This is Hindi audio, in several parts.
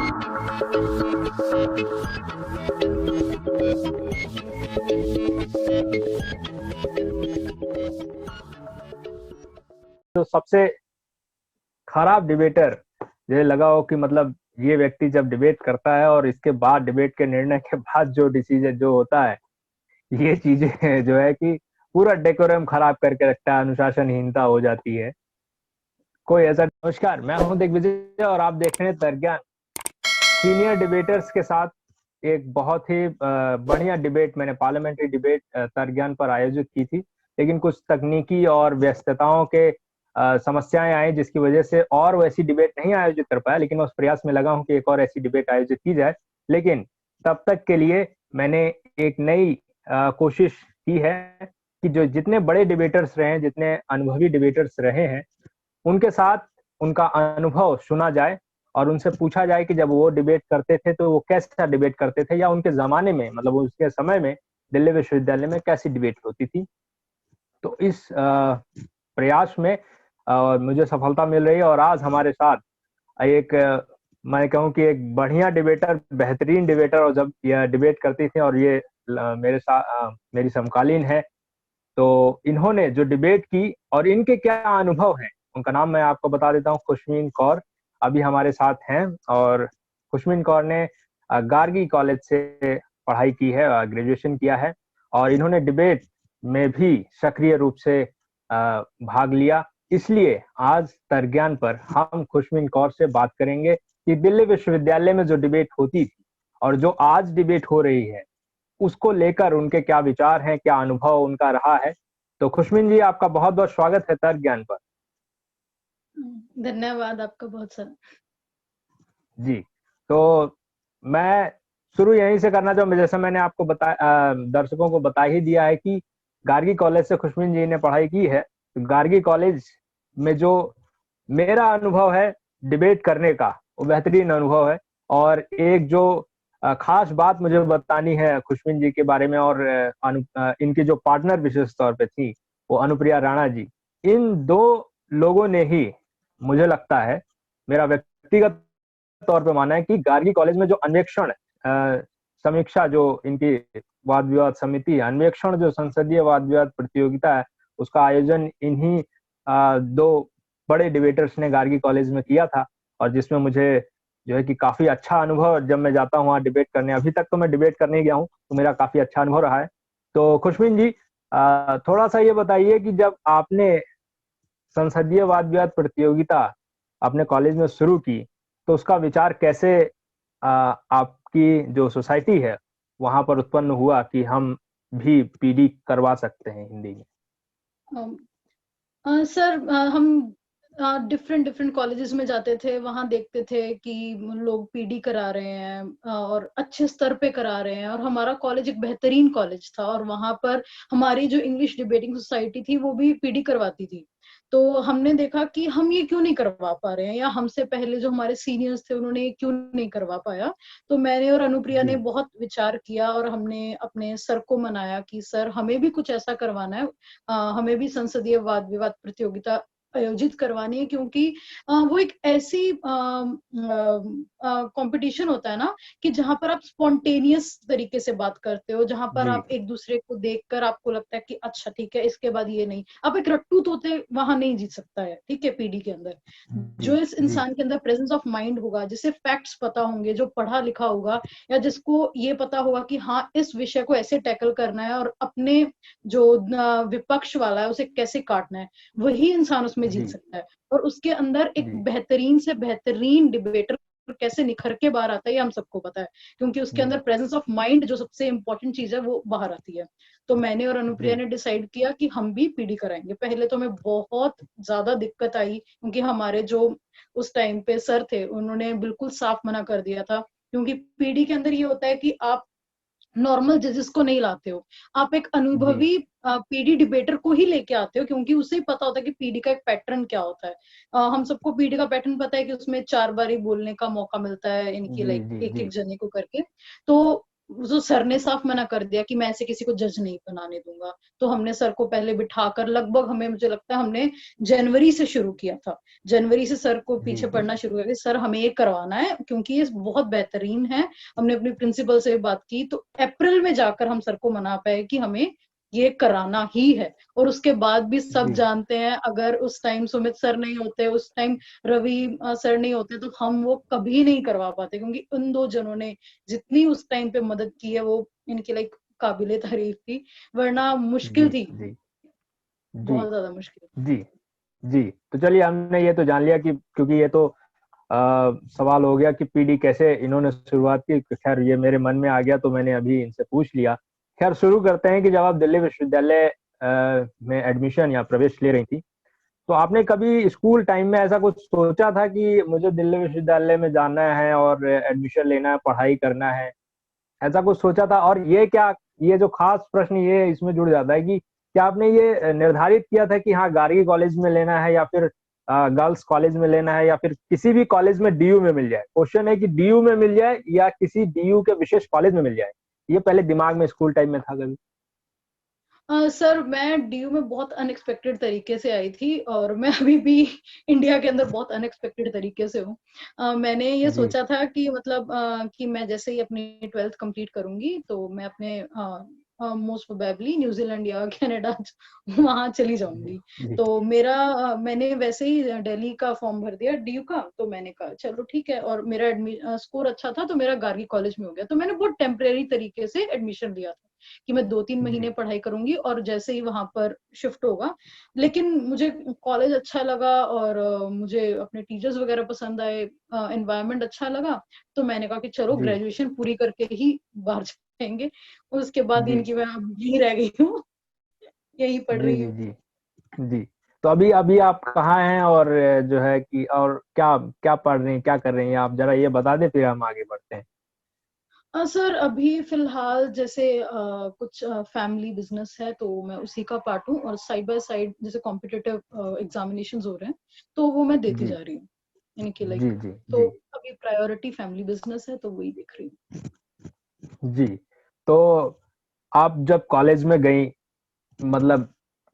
तो सबसे खराब डिबेटर ये लगा हो कि मतलब ये व्यक्ति जब डिबेट करता है और इसके बाद डिबेट के निर्णय के बाद जो डिसीजन जो होता है, ये चीजें जो है कि पूरा डेकोरम खराब करके रखता है, अनुशासनहीनता हो जाती है। कोई ऐसा। नमस्कार, मैं हूं दिग्विजय और आप देख रहे हैं तर्कज्ञान। सीनियर डिबेटर्स के साथ एक बहुत ही बढ़िया डिबेट मैंने पार्लियामेंट्री डिबेट तर्कज्ञान पर आयोजित की थी, लेकिन कुछ तकनीकी और व्यस्तताओं के समस्याएं आई जिसकी वजह से और वैसी डिबेट नहीं आयोजित कर पाया, लेकिन मैं उस प्रयास में लगा हूं कि एक और ऐसी डिबेट आयोजित की जाए। लेकिन तब तक के लिए मैंने एक नई कोशिश की है कि जो जितने बड़े डिबेटर्स रहे हैं, जितने अनुभवी डिबेटर्स रहे हैं, उनके साथ उनका अनुभव सुना जाए और उनसे पूछा जाए कि जब वो डिबेट करते थे तो वो कैसा डिबेट करते थे, या उनके जमाने में मतलब उसके समय में दिल्ली विश्वविद्यालय में कैसी डिबेट होती थी। तो इस प्रयास में मुझे सफलता मिल रही है और आज हमारे साथ एक मैं कहूँ कि एक बढ़िया डिबेटर, बेहतरीन डिबेटर, और जब यह डिबेट करती थी और ये मेरे साथ मेरी समकालीन है, तो इन्होंने जो डिबेट की और इनके क्या अनुभव हैं, उनका नाम मैं आपको बता देता हूँ। खुशमीन कौर अभी हमारे साथ हैं और खुशमीन कौर ने गार्गी कॉलेज से पढ़ाई की है, ग्रेजुएशन किया है, और इन्होंने डिबेट में भी सक्रिय रूप से भाग लिया। इसलिए आज तर्कज्ञान पर हम खुशमीन कौर से बात करेंगे कि दिल्ली विश्वविद्यालय में जो डिबेट होती थी और जो आज डिबेट हो रही है, उसको लेकर उनके क्या विचार हैं, क्या अनुभव उनका रहा है। तो खुशमीन जी, आपका बहुत बहुत स्वागत है तर्क ज्ञान पर। धन्यवाद आपका बहुत सारा। जी, तो मैं शुरू यहीं से करना चाहूँ। जैसे मैंने आपको दर्शकों को बता ही दिया है कि गार्गी कॉलेज से खुशमीन जी ने पढ़ाई की है। तो गार्गी कॉलेज में जो मेरा अनुभव है डिबेट करने का, वो बेहतरीन अनुभव है। और एक जो खास बात मुझे बतानी है खुशमीन जी के बारे में, और इनकी जो पार्टनर विशेष तौर पे थी वो अनुप्रिया राणा जी। इन दो लोगों ने ही, मुझे लगता है, मेरा व्यक्तिगत तौर पे माना है कि गार्गी कॉलेज में जो अन्वेक्षण समीक्षा, जो इनकी वाद विवाद समिति अन्वेक्षण, जो संसदीय वाद विवाद प्रतियोगिता है, उसका आयोजन इन्हीं दो बड़े डिबेटर्स ने गार्गी कॉलेज में किया था। और जिसमें मुझे जो है कि काफी अच्छा अनुभव, जब मैं जाता हूँ वहाँ डिबेट करने, अभी तक तो मैं डिबेट करने ही गया हूँ, तो मेरा काफी अच्छा अनुभव रहा है। तो खुशमीन जी, थोड़ा सा ये बताइए कि जब आपने संसदीय वाद विवाद प्रतियोगिता अपने कॉलेज में शुरू की, तो उसका विचार कैसे आपकी जो सोसाइटी है वहां पर उत्पन्न हुआ कि हम भी पीडी करवा सकते हैं हिंदी में। सर, हम डिफरेंट डिफरेंट कॉलेजेस में जाते थे, वहां देखते थे कि लोग पीडी करा रहे हैं और अच्छे स्तर पे करा रहे हैं। और हमारा कॉलेज एक बेहतरीन कॉलेज था और वहां पर हमारी जो इंग्लिश डिबेटिंग सोसाइटी थी वो भी पीडी करवाती थी। तो हमने देखा कि हम ये क्यों नहीं करवा पा रहे हैं, या हमसे पहले जो हमारे सीनियर्स थे उन्होंने ये क्यों नहीं करवा पाया। तो मैंने और अनुप्रिया ने बहुत विचार किया और हमने अपने सर को मनाया कि सर, हमें भी कुछ ऐसा करवाना है, हमें भी संसदीय वाद विवाद प्रतियोगिता आयोजित करवानी है। क्योंकि वो एक ऐसी कंपटीशन होता है ना कि जहां पर आप स्पॉन्टेनियस तरीके से बात करते हो, जहां पर आप एक दूसरे को देखकर आपको लगता है कि अच्छा ठीक है, इसके बाद ये नहीं। आप एक रट्टू तोते वहां नहीं जीत सकता है, ठीक है। पीडी के अंदर जो इस इंसान के अंदर प्रेजेंस ऑफ माइंड होगा, जिसे फैक्ट्स पता होंगे, जो पढ़ा लिखा होगा, या जिसको ये पता होगा कि हाँ इस विषय को ऐसे टैकल करना है और अपने जो विपक्ष वाला है उसे कैसे काटना है, वही इंसान उसमें जीत सकता है। और उसके अंदर एक बेहतरीन से बेहतरीन डिबेटर कैसे निखर के बाहर आता है, ये हम सबको पता है। क्योंकि उसके अंदर प्रेजेंस ऑफ माइंड, जो सबसे इंपॉर्टेंट चीज है, वो बाहर आती है। तो मैंने और अनुप्रिया ने डिसाइड किया कि हम भी पीडी कराएंगे। पहले तो हमें बहुत ज्यादा दिक्कत आई, क्योंकि हमारे जो उस टाइम पे सर थे उन्होंने बिल्कुल साफ मना कर दिया था। क्योंकि पीडी के अंदर ये होता है कि आप नॉर्मल जजेस को नहीं लाते हो, आप एक अनुभवी पीडी डिबेटर को ही लेके आते हो, क्योंकि उसे ही पता होता है कि पीडी का एक पैटर्न क्या होता है। हम सबको पीडी का पैटर्न पता है कि उसमें 4 बार ही बोलने का मौका मिलता है इनकी, लाइक एक एक जने को करके। तो जो सर ने साफ मना कर दिया कि मैं ऐसे किसी को जज नहीं बनाने दूंगा। तो हमने सर को पहले बिठाकर लगभग, हमें मुझे लगता है हमने जनवरी से शुरू किया था। जनवरी से सर को जी पीछे जी पड़ना शुरू किया कि सर हमें ये करवाना है क्योंकि ये बहुत बेहतरीन है। हमने अपनी प्रिंसिपल से बात की तो अप्रैल में जाकर हम सर को मना पाए कि हमें ये कराना ही है। और उसके बाद भी सब जी जानते हैं, अगर उस टाइम सुमित सर नहीं होते, उस टाइम रवि सर नहीं होते, तो हम वो कभी नहीं करवा पाते, क्योंकि उन दो जनों ने जितनी उस टाइम पे मदद की है वो इनकी लाइक काबिले तारीफ थी। वरना जी मुश्किल थी, जी जी बहुत ज्यादा मुश्किल। जी जी। तो चलिए, हमने ये तो जान लिया कि क्योंकि ये तो सवाल हो गया कि पीडी कैसे इन्होंने शुरुआत की। खैर ये मेरे मन में आ गया तो मैंने अभी इनसे पूछ लिया। खैर शुरू करते हैं कि जब आप दिल्ली विश्वविद्यालय में एडमिशन या प्रवेश ले रही थी, तो आपने कभी स्कूल टाइम में ऐसा कुछ सोचा था कि मुझे दिल्ली विश्वविद्यालय में जाना है और एडमिशन लेना है, पढ़ाई करना है, ऐसा कुछ सोचा था? और ये क्या, ये जो खास प्रश्न ये इसमें जुड़ जाता है कि क्या आपने ये निर्धारित किया था कि हाँ गार्गी कॉलेज में लेना है या फिर गर्ल्स कॉलेज में लेना है या फिर किसी भी कॉलेज में डीयू में मिल जाए? क्वेश्चन है कि डीयू में मिल जाए या किसी डीयू के विशेष कॉलेज में मिल जाए, ये पहले दिमाग में स्कूल टाइम में था कभी? सर मैं डीयू में बहुत अनएक्सपेक्टेड तरीके से आई थी, और मैं अभी भी इंडिया के अंदर बहुत अनएक्सपेक्टेड तरीके से हूँ। मैंने ये जी सोचा था कि मतलब कि मैं जैसे ही अपनी 12th कंप्लीट करूंगी तो मैं अपने मोस्ट प्रोबेबली न्यूजीलैंड या कनाडा वहां चली जी जाऊंगी। जी तो मेरा मैंने वैसे ही दिल्ली का फॉर्म भर दिया डीयू का, तो मैंने कहा चलो ठीक है, और मेरा स्कोर अच्छा था तो मेरा गार्गी कॉलेज में हो गया। तो मैंने बहुत टेम्परेरी तरीके से एडमिशन लिया था कि मैं 2-3 महीने जी पढ़ाई करूंगी और जैसे ही वहां पर शिफ्ट होगा। लेकिन मुझे कॉलेज अच्छा लगा और मुझे अपने टीचर्स वगैरह पसंद आए, एनवायरनमेंट अच्छा लगा। तो मैंने कहा कि चलो जी ग्रेजुएशन पूरी करके ही बाहर जाएंगे। उसके बाद जी इनकी मैं अब यही रह गई हूँ, यही पढ़ जी रही जी हूँ। जी जी। तो अभी अभी आप कहाँ हैं और जो है कि और क्या क्या पढ़ रही हैं, क्या कर रही हैं आप, जरा ये बता दें फिर हम आगे बढ़ते हैं। सर अभी फिलहाल जैसे कुछ फैमिली बिजनेस है तो मैं उसी का पार्ट हूँ, और साइड बाय साइड जैसे कॉम्पिटिटिव एग्जामिनेशंस हो रहे हैं तो वो मैं देती जी जा रही हूँ, यानी कि लाइक। जी जी तो जी अभी प्रायोरिटी फैमिली बिजनेस है तो वही देख रही हूँ। जी। तो आप जब कॉलेज में गई, मतलब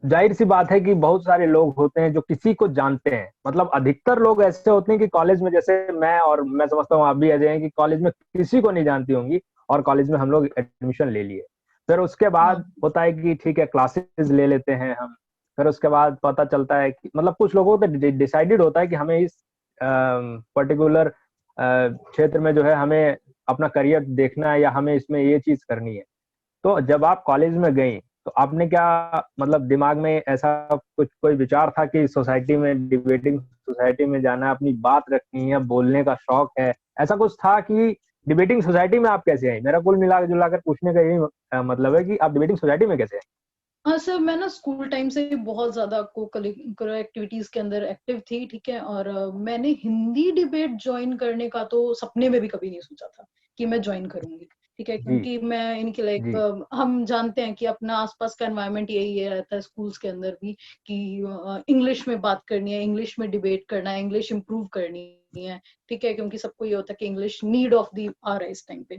जाहिर सी बात है कि बहुत सारे लोग होते हैं जो किसी को जानते हैं, मतलब अधिकतर लोग ऐसे होते हैं कि कॉलेज में, जैसे मैं और मैं समझता हूँ आप भी ऐसे हैं कि कॉलेज में किसी को नहीं जानती होंगी और कॉलेज में हम लोग एडमिशन ले लिए। फिर उसके हाँ बाद होता है कि ठीक है क्लासेस ले लेते हैं हम। फिर उसके बाद पता चलता है कि मतलब कुछ लोगों को तो डिसाइडेड होता है कि हमें इस पर्टिकुलर क्षेत्र में जो है हमें अपना करियर देखना है या हमें इसमें ये चीज करनी है। तो जब आप कॉलेज में गई तो आपने क्या, मतलब दिमाग में ऐसा कुछ कोई विचार था कि सोसाइटी में, डिबेटिंग सोसाइटी में जाना है, अपनी बात रखनी है, बोलने का शौक है, ऐसा कुछ था? कि डिबेटिंग सोसाइटी में आप कैसे आई? मेरा कुल मिला जुलाकर पूछने का यही मतलब है कि आप डिबेटिंग सोसाइटी में कैसे आई? हाँ सर, मैं ना स्कूल टाइम से ही बहुत ज्यादा को करिकुलर एक्टिविटीज के अंदर एक्टिव थी, ठीक है। और मैंने हिंदी डिबेट ज्वाइन करने का तो सपने में भी कभी नहीं सोचा था कि मैं ज्वाइन करूंगी, ठीक है। जी क्योंकि मैं इनके लाइक, जी हम जानते हैं कि अपना आसपास का एनवायरनमेंट यही है रहता है स्कूल्स के अंदर भी, कि इंग्लिश में बात करनी है, इंग्लिश में डिबेट करना है, इंग्लिश इंप्रूव करनी है, ठीक है। क्योंकि सबको ये होता है कि English need of the hour है इस टाइम पे।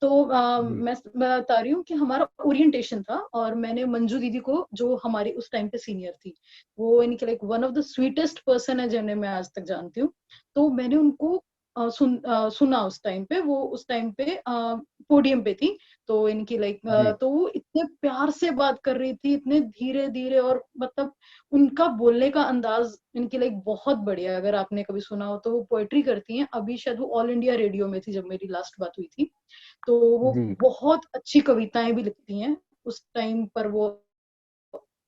तो जी मैं बता रही हूँ कि हमारा ओरिएंटेशन था, और मैंने मंजू दीदी को, जो हमारी उस टाइम पे सीनियर थी, वो इनके like one of the sweetest person है जिन्हें मैं आज तक जानती हूँ। तो मैंने उनको सुना उस टाइम पे, वो उस टाइम पे पोडियम पे थी। तो इनकी लाइक, जी तो वो इतने प्यार से बात कर रही थी, इतने धीरे धीरे, और मतलब उनका बोलने का अंदाज इनकी लाइक बहुत बढ़िया है। अगर आपने कभी सुना हो तो वो पोएट्री करती हैं, अभी शायद वो ऑल इंडिया रेडियो में थी जब मेरी लास्ट बात हुई थी। तो वो जी बहुत अच्छी कविताएं भी लिखती हैं। उस टाइम पर वो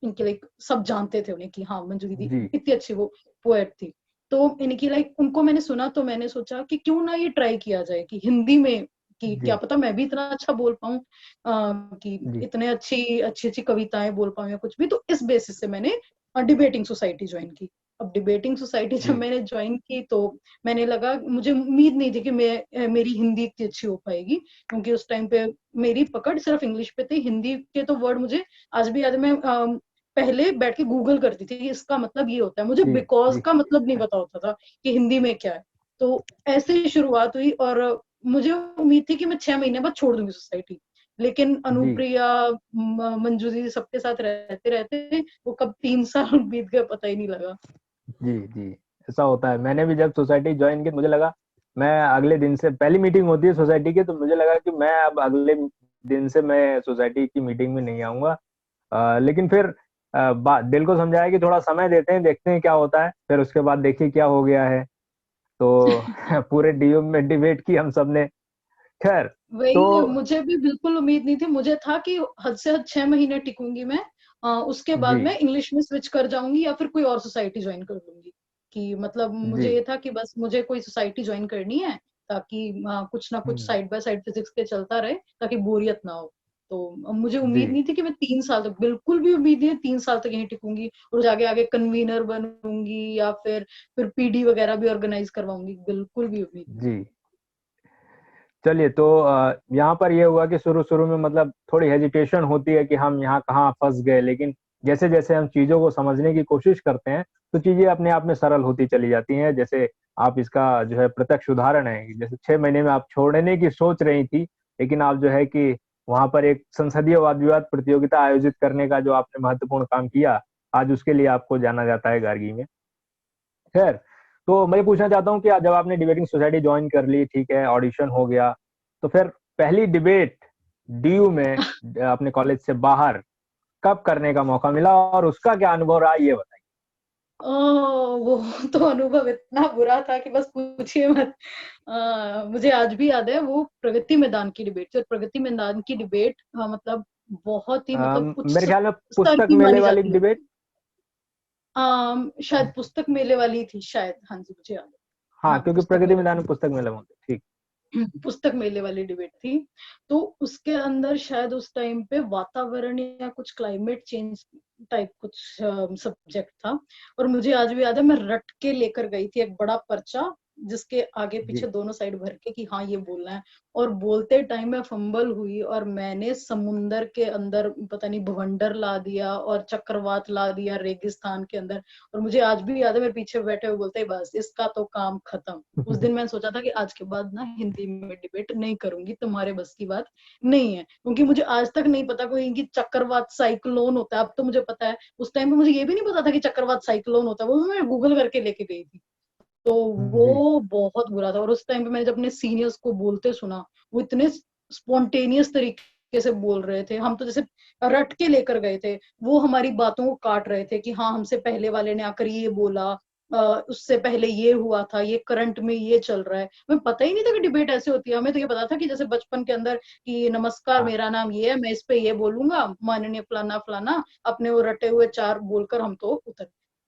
इनके लाइक सब जानते थे उन्हें कि हाँ मंजू दीदी जी इतनी अच्छी वो पोएट थी। तो इनकी लाइक उनको मैंने सुना तो मैंने सोचा कि क्यों ना ये ट्राई किया जाए कि हिंदी में, कि क्या जी पता मैं भी इतना अच्छा बोल पाऊं, कि जी इतने अच्छी अच्छी अच्छी कविताएं बोल पाऊं या कुछ भी। तो इस बेसिस से मैंने डिबेटिंग सोसाइटी ज्वाइन की। अब डिबेटिंग सोसाइटी जब जी मैंने ज्वाइन की तो मैंने लगा, मुझे उम्मीद नहीं थी कि मेरी हिंदी इतनी अच्छी हो पाएगी, क्योंकि उस टाइम पे मेरी पकड़ सिर्फ इंग्लिश पे थी। हिंदी के तो वर्ड मुझे आज भी याद है। मैं पहले बैठ के गूगल करती थी कि इसका मतलब ये होता है, मुझे जी बिकॉज जी का मतलब नहीं पता होता था कि हिंदी में क्या है। तो ऐसे ही शुरुआत हुई, और मुझे उम्मीद थी कि मैं 6 महीने बाद छोड़ दूंगी सोसाइटी, लेकिन जी अनुप्रिया, मंजू जी सबके साथ रहते रहते वो कब 3 साल बीत गए पता ही नहीं लगा। जी जी, ऐसा होता है। मैंने भी जब सोसाइटी ज्वाइन की मुझे लगा, मैं अगले दिन से, पहली मीटिंग होती है सोसाइटी की, तो मुझे लगा कि मैं अब अगले दिन से मैं सोसाइटी की मीटिंग में नहीं आऊंगा। लेकिन फिर दिल को समझाया कि थोड़ा समय देते हैं, देखते हैं क्या होता है। फिर उसके बाद देखिए क्या हो गया है। तो पूरे डीयू में डिबेट की हम सबने। खैर। तो वही, मुझे भी बिल्कुल उम्मीद नहीं थी, मुझे था कि हद से हद 6 महीने टिकूंगी मैं, उसके बाद जी मैं इंग्लिश में स्विच कर जाऊंगी या फिर कोई और सोसाइटी ज्वाइन कर लूंगी। कि मतलब जी। मुझे ये था कि बस मुझे कोई सोसाइटी ज्वाइन करनी है, ताकि कुछ ना कुछ हम्म, साइड बाय साइड फिजिक्स के चलता रहे, ताकि बोरियत ना हो। तो अब मुझे जी उम्मीद नहीं थी कि मैं 3 साल तक, बिल्कुल भी उम्मीद नहीं है 3 साल तक यहीं टिकूंगी और जाके आगे कन्वीनर बनूंगी या फिर पीडी वगैरह भी ऑर्गेनाइज करवाऊंगी, बिल्कुल भी उम्मीद नहीं जी। थी। चलिए, तो यहाँ पर ये हुआ कि शुरू शुरू में मतलब थोड़ी हेजिटेशन होती है कि हम यहाँ कहाँ फंस गए, लेकिन जैसे जैसे हम चीजों को समझने की कोशिश करते हैं, तो चीजें अपने आप में सरल होती चली जाती हैं। जैसे आप इसका जो है प्रत्यक्ष उदाहरण है कि जैसे 6 महीने में आप छोड़ने की सोच रही थी, लेकिन आप जो है कि वहां पर एक संसदीय वाद विवाद प्रतियोगिता आयोजित करने का जो आपने महत्वपूर्ण काम किया, आज उसके लिए आपको जाना जाता है गार्गी में। खैर, तो मैं पूछना चाहता हूँ कि जब आपने डिबेटिंग सोसाइटी ज्वाइन कर ली, ठीक है, ऑडिशन हो गया, तो फिर पहली डिबेट डीयू में अपने कॉलेज से बाहर कब करने का मौका मिला और उसका क्या अनुभव रहा, ये बताइए। वो तो अनुभव इतना बुरा था कि बस पूछिए मत। मुझे आज भी याद है वो प्रगति मैदान की डिबेट थी, और प्रगति मैदान की डिबेट मतलब बहुत ही मतलब उच्च मेरे ख्याल में स्तर पुस्तक की मेले मानी वाली जाती है। डिबेट। शायद पुस्तक मेले वाली थी शायद, हाँ जी मुझे याद है। हाँ, हाँ क्योंकि पुस्तक प्रगति मेले मैदान में वाली, पुस्तक मेला होता है, ठीक। पुस्तक मेले वाली डिबेट थी। तो उसके अंदर शायद उस टाइम पे वातावरण या कुछ क्लाइमेट चेंज टाइप कुछ सब्जेक्ट था, और मुझे आज भी याद है मैं रट के लेकर गई थी एक बड़ा पर्चा, जिसके आगे पीछे जी दोनों साइड भर के कि हाँ ये बोलना है। और बोलते टाइम मैं फंबल हुई और मैंने समुंदर के अंदर पता नहीं भवंडर ला दिया और चक्रवात ला दिया रेगिस्तान के अंदर। और मुझे आज भी याद है मेरे पीछे बैठे हुए बोलते बस इसका तो काम खत्म। उस दिन मैंने सोचा था कि आज के बाद ना हिंदी में डिबेट नहीं करूंगी, तुम्हारे बस की बात नहीं है, क्योंकि मुझे आज तक नहीं पता कोई कि चक्रवात साइक्लोन होता है। अब तो मुझे पता है, उस टाइम पे मुझे ये भी नहीं पता था कि चक्रवात साइक्लोन होता है, वो भी मैं गूगल करके लेके गई थी। तो जी वो बहुत बुरा था। और उस टाइम पे मैंने जब अपने सीनियर्स को बोलते सुना, वो इतने स्पॉन्टेनियस तरीके से बोल रहे थे, हम तो जैसे रट के लेकर गए थे। वो हमारी बातों को काट रहे थे कि हाँ हमसे पहले वाले ने आकर ये बोला, उससे पहले ये हुआ था, ये करंट में ये चल रहा है। हमें पता ही नहीं था कि डिबेट ऐसे होती है। हमें तो ये पता था कि जैसे बचपन के अंदर कि नमस्कार हाँ मेरा नाम ये है, मैं इस पे ये बोलूंगा, माननीय फलाना फलाना, अपने वो रटे हुए चार बोलकर हम तो उतर।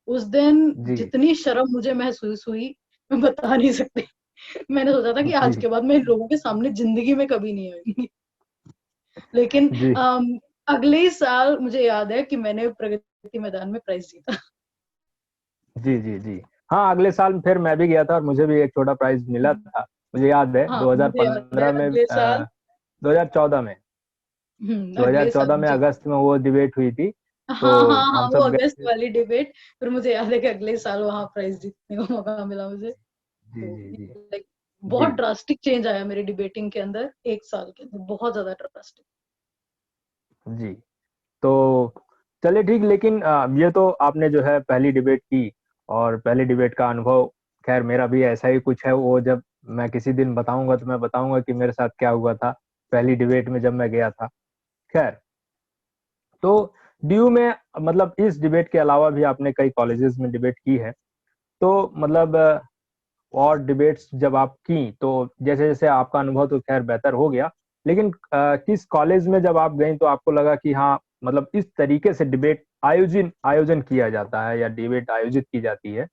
उस दिन जी जितनी शर्म मुझे महसूस हुई मैं बता नहीं सकती। मैंने सोचा था कि आज जी के बाद मैं इन लोगों के सामने जिंदगी में कभी नहीं आऊंगी। लेकिन जी अगले ही साल मुझे याद है कि मैंने प्रगति मैदान में प्राइज जीता। जी जी जी। हाँ, अगले साल फिर मैं भी गया था और मुझे भी एक छोटा प्राइज मिला था। मुझे याद है हाँ मुझे याद है 2015 में, अगले साल। 2014 में, अगले साल 2014 में मुझे, अगस्त में वो डिबेट हुई थी। तो हाँ हाँ हाँ हम वो सब गए अगस्त थे। वाली डिबेट। फिर मुझे याद है कि अगले साल वहां प्राइज जीतने का मौका मिला मुझे। जी तो जी जी लाइक जी बहुत ड्रास्टिक चेंज आया मेरी डिबेटिंग के अंदर 1 साल के अंदर, बहुत ज्यादा ड्रास्टिक। जी। तो चलिए ठीक, लेकिन ये तो आपने जो है पहली डिबेट की, और पहली डिबेट का अनुभव, खैर मेरा भी ऐसा ही कुछ है। वो जब मैं किसी दिन बताऊंगा तो मैं बताऊंगा कि मेरे साथ क्या हुआ था पहली डिबेट में जब मैं गया था। खैर, तो डीयू में मतलब इस डिबेट के अलावा भी आपने कई कॉलेजेस में डिबेट की है। तो मतलब और डिबेट्स जब आप की, तो जैसे जैसे आपका अनुभव तो खैर बेहतर हो गया, लेकिन किस कॉलेज में जब आप गई तो आपको लगा कि हाँ, मतलब इस तरीके से डिबेट आयोजन आयोजन किया जाता है या डिबेट आयोजित की जाती है,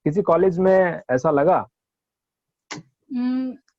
किसी कॉलेज में ऐसा लगा?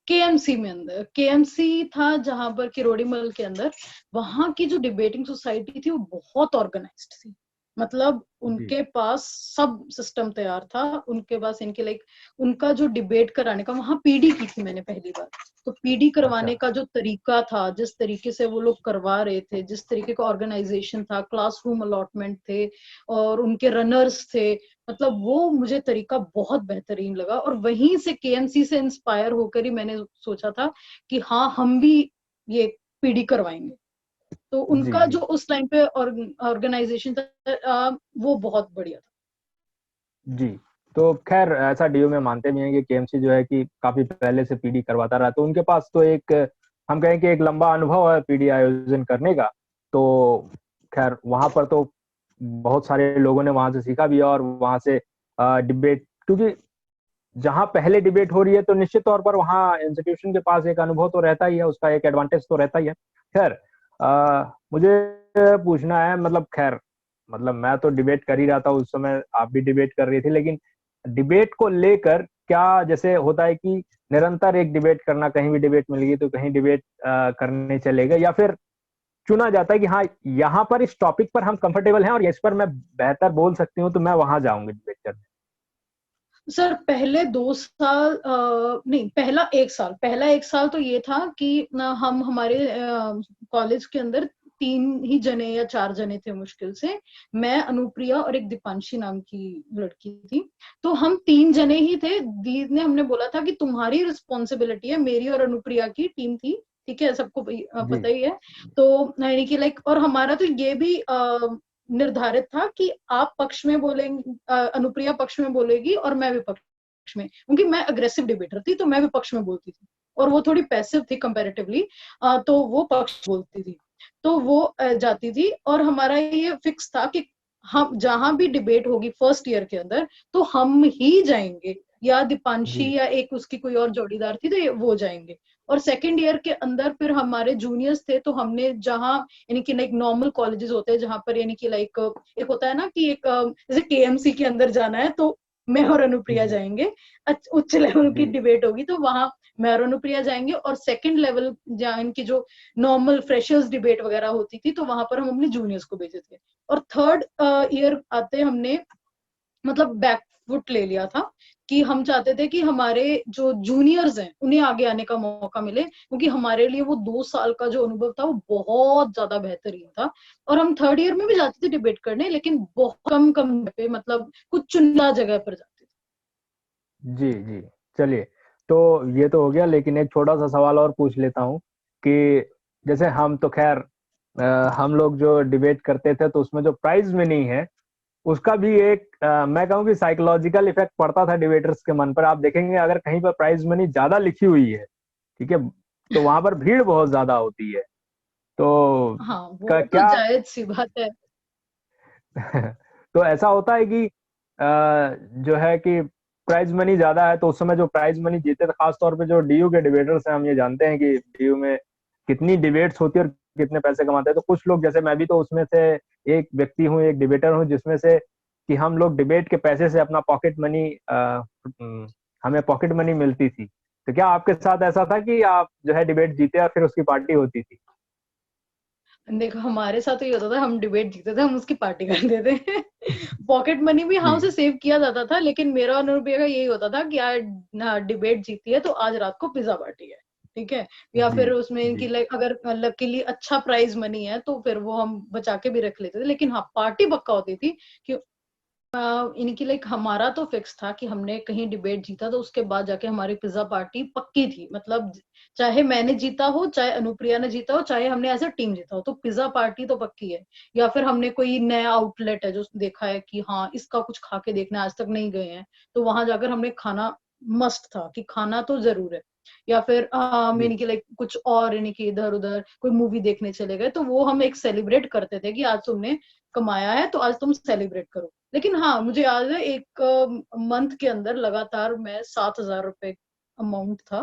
केएमसी में अंदर, केएमसी था जहां पर किरोड़ी मल के अंदर, वहां की जो डिबेटिंग सोसाइटी थी वो बहुत ऑर्गेनाइज्ड थी। मतलब जी उनके पास सब सिस्टम तैयार था, उनके पास इनके लाइक उनका जो डिबेट कराने का, वहां पीडी की थी मैंने पहली बार। तो पीडी अच्छा करवाने का जो तरीका था, जिस तरीके से वो लोग करवा रहे थे, जिस तरीके का ऑर्गेनाइजेशन था, क्लासरूम अलॉटमेंट थे और उनके रनर्स थे, मतलब वो मुझे तरीका बहुत बेहतरीन लगा। और वहीं से केएमसी से इंस्पायर होकर ही मैंने सोचा था कि हाँ हम भी ये पीडी करवाएंगे। तो जी उनका जो जी उस टाइम पे ऑर्गेनाइजेशन था वो बहुत बढ़िया था। जी। तो खैर ऐसा डीयू में मानते भी हैं कि केएमसी जो है कि काफी पहले से पीडी करवाता रहा, तो उनके पास तो एक, हम कहें कि एक लंबा अनुभव है पीडी आयोजन करने का। तो खैर वहां पर तो बहुत सारे लोगों ने वहां से सीखा भी है, और वहां से डिबेट, क्योंकि जहां पहले डिबेट हो रही है तो निश्चित तौर पर वहां इंस्टीट्यूशन के पास एक अनुभव तो रहता ही है, उसका एक एडवांटेज तो रहता ही है। खैर मुझे पूछना है, मतलब खैर, मतलब मैं तो डिबेट कर ही रहा था उस समय, आप भी डिबेट कर रही थी, लेकिन डिबेट को लेकर क्या, जैसे होता है कि निरंतर एक डिबेट करना, कहीं भी डिबेट मिल गई तो कहीं डिबेट करने चले गए, या फिर चुना जाता है कि हाँ यहाँ पर इस टॉपिक पर हम कंफर्टेबल हैं और इस पर मैं बेहतर बोल सकती हूँ, तो मैं वहां जाऊंगी डिबेट करने। सर पहले 2 साल नहीं, पहला 1 साल तो ये था कि हम हमारे कॉलेज के अंदर 3 ही जने या 4 जने थे मुश्किल से। मैं, अनुप्रिया और एक दीपांशी नाम की लड़की थी। तो हम 3 जने ही थे। दीद ने हमने बोला था कि तुम्हारी रिस्पॉन्सिबिलिटी है, मेरी और अनुप्रिया की टीम थी, ठीक है, सबको जी पता ही है। तो यानी कि लाइक, और हमारा तो ये भी निर्धारित था कि आप पक्ष में बोलेंगे, अनुप्रिया पक्ष में बोलेगी और मैं विपक्ष में, क्योंकि मैं अग्रेसिव डिबेटर थी तो मैं विपक्ष में बोलती थी, और वो थोड़ी पैसिव थी कंपैरेटिवली, तो वो पक्ष बोलती थी। तो वो जाती थी, और हमारा ये फिक्स था कि हम जहां भी डिबेट होगी फर्स्ट ईयर के अंदर तो हम ही जाएंगे, या जी दीपांशी या एक उसकी कोई और जोड़ीदार थी तो वो जाएंगे। और सेकेंड ईयर के अंदर फिर हमारे जूनियर्स थे, तो हमने जहां, यानी कि लाइक नॉर्मल कॉलेजेस होते हैं जहां पर, यानी कि लाइक एक होता है ना कि एक जैसे केएमसी के अंदर जाना है तो मैं और अनुप्रिया जी जाएंगे, उच्च लेवल की जी डिबेट होगी तो वहां मैं और अनुप्रिया जाएंगे। और सेकंड लेवल जहाँ इनकी जो नॉर्मल फ्रेशर्स डिबेट वगैरह होती थी तो वहां पर हम अपने जूनियर्स को भेजे थे। और थर्ड ईयर आते हमने मतलब बैकफुट ले लिया था कि हम चाहते थे कि हमारे जो जूनियर्स हैं उन्हें आगे आने का मौका मिले, क्योंकि हमारे लिए वो 2 साल का जो अनुभव था वो बहुत ज्यादा बेहतरीन था। और हम थर्ड ईयर में भी जाते थे डिबेट करने, लेकिन बहुत कम कम पे, मतलब कुछ चुनिंदा जगह पर जाते थे। जी जी। चलिए, तो ये तो हो गया, लेकिन एक छोटा सा सवाल और पूछ लेता हूँ कि जैसे हम तो खैर हम लोग जो डिबेट करते थे तो उसमें जो प्राइज मनी है उसका भी एक मैं कहूँ कि साइकोलॉजिकल इफेक्ट पड़ता था डिबेटर्स के मन पर। आप देखेंगे अगर कहीं पर प्राइज मनी ज्यादा लिखी हुई है, ठीक है, तो वहां पर भीड़ बहुत ज्यादा होती है। तो हाँ वो तो क्या जायज सी बात है। तो ऐसा होता है कि जो है कि प्राइज मनी ज्यादा है, तो उस समय जो प्राइज मनी जीते थे, खासतौर पे जो डीयू के डिबेटर्स हैं, हम ये जानते हैं कि डीयू में कितनी डिबेट्स होती है और कितने पैसे कमाते हैं। तो कुछ लोग, जैसे मैं भी तो उसमें से एक व्यक्ति हूँ, एक डिबेटर हूँ, जिसमें से कि हम लोग डिबेट के पैसे से अपना पॉकेट मनी, हमें पॉकेट मनी मिलती थी। तो क्या आपके साथ ऐसा था कि आप जो है डिबेट जीते और फिर उसकी पार्टी होती थी? देखो हमारे साथ तो ये होता था, हम डिबेट जीते थे हम उसकी पार्टी कर देते थे। पॉकेट मनी भी हाँ जी उसे सेव किया जाता था, लेकिन मेरा और रुपये का यही होता था कि यार डिबेट जीती है तो आज रात को पिज्जा पार्टी है, ठीक है। या जी फिर उसमें जी इनकी लाइक अगर लकीली अच्छा प्राइज मनी है तो फिर वो हम बचा के भी रख लेते थे, लेकिन हाँ पार्टी पक्का होती थी कि इनकी लाइक हमारा तो फिक्स था कि हमने कहीं डिबेट जीता तो उसके बाद जाके हमारी पिज्जा पार्टी पक्की थी। मतलब चाहे मैंने जीता हो, चाहे अनुप्रिया ने जीता हो, चाहे हमने एज अ टीम जीता हो, तो पिज्जा पार्टी तो पक्की है। या फिर हमने कोई नया आउटलेट है जो देखा है कि हाँ इसका कुछ खा के देखना, आज तक नहीं गए हैं, तो वहां जाकर हमने खाना मस्ट था कि खाना तो जरूर है। या फिर जी यानी कि लाइक कुछ और, यानी कि इधर उधर कोई मूवी देखने चले गए, तो वो हम एक सेलिब्रेट करते थे कि आज तुमने कमाया है तो आज तुम सेलिब्रेट करो। लेकिन हाँ मुझे याद है एक मंथ के अंदर लगातार मैं 7,000 रुपए अमाउंट था,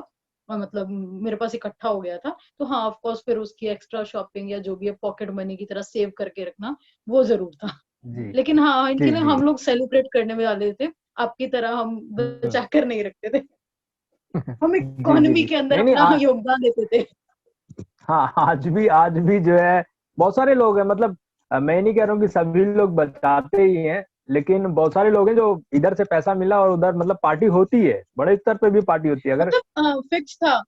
और मतलब मेरे पास इकट्ठा हो गया था। तो हाँ ऑफ कोर्स फिर उसकी एक्स्ट्रा शॉपिंग या जो भी है पॉकेट मनी की तरह सेव करके रखना वो जरूर था। जी लेकिन हाँ इनके जी लिए जी। हम लोग सेलिब्रेट करने में वाले थे, आपकी तरह हम हम्म। बचा कर नहीं रखते थे। हम जी जी इकोनॉमी जी। के अंदर नहीं नहीं, अपना योगदान देते थे। हाँ, आज भी जो है बहुत सारे लोग हैं, मतलब मैं नहीं कह रहा हूँ कि सभी लोग बचाते ही हैं, लेकिन बहुत सारे लोग हैं जो इधर से पैसा मिला और उधर मतलब पार्टी होती है, बड़े स्तर पे भी पार्टी होती है अगर। मतलब फिक्स था।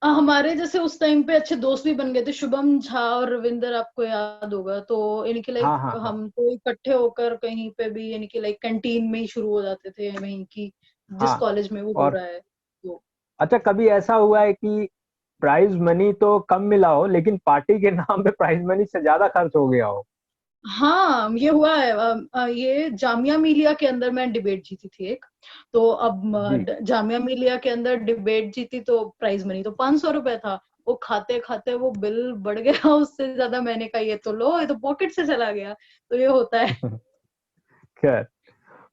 हमारे जैसे उस टाइम पे अच्छे दोस्त भी बन गए थे, शुभम झा और रविंदर, आपको याद होगा, तो यानी कि हाँ लाइक हाँ हाँ हम तो इकट्ठे होकर कहीं पे भी यानी कि लाइक कैंटीन में ही शुरू हो जाते थे वहीं की, जिस हाँ। कॉलेज में वो हो और रहा है तो। अच्छा, कभी ऐसा हुआ है कि प्राइज मनी तो कम मिला हो लेकिन पार्टी के नाम पे प्राइज मनी से ज्यादा खर्च हो गया हो? हाँ ये हुआ है। ये जामिया मिलिया के अंदर मैं डिबेट जीती थी एक। तो अब जी। जामिया मिलिया के अंदर डिबेट जीती तो प्राइज मनी तो 500 रुपए था। वो खाते खाते वो बिल बढ़ गया उससे ज्यादा। मैंने कहा ये तो लो, ये तो पॉकेट से चला गया। तो ये होता है। खैर,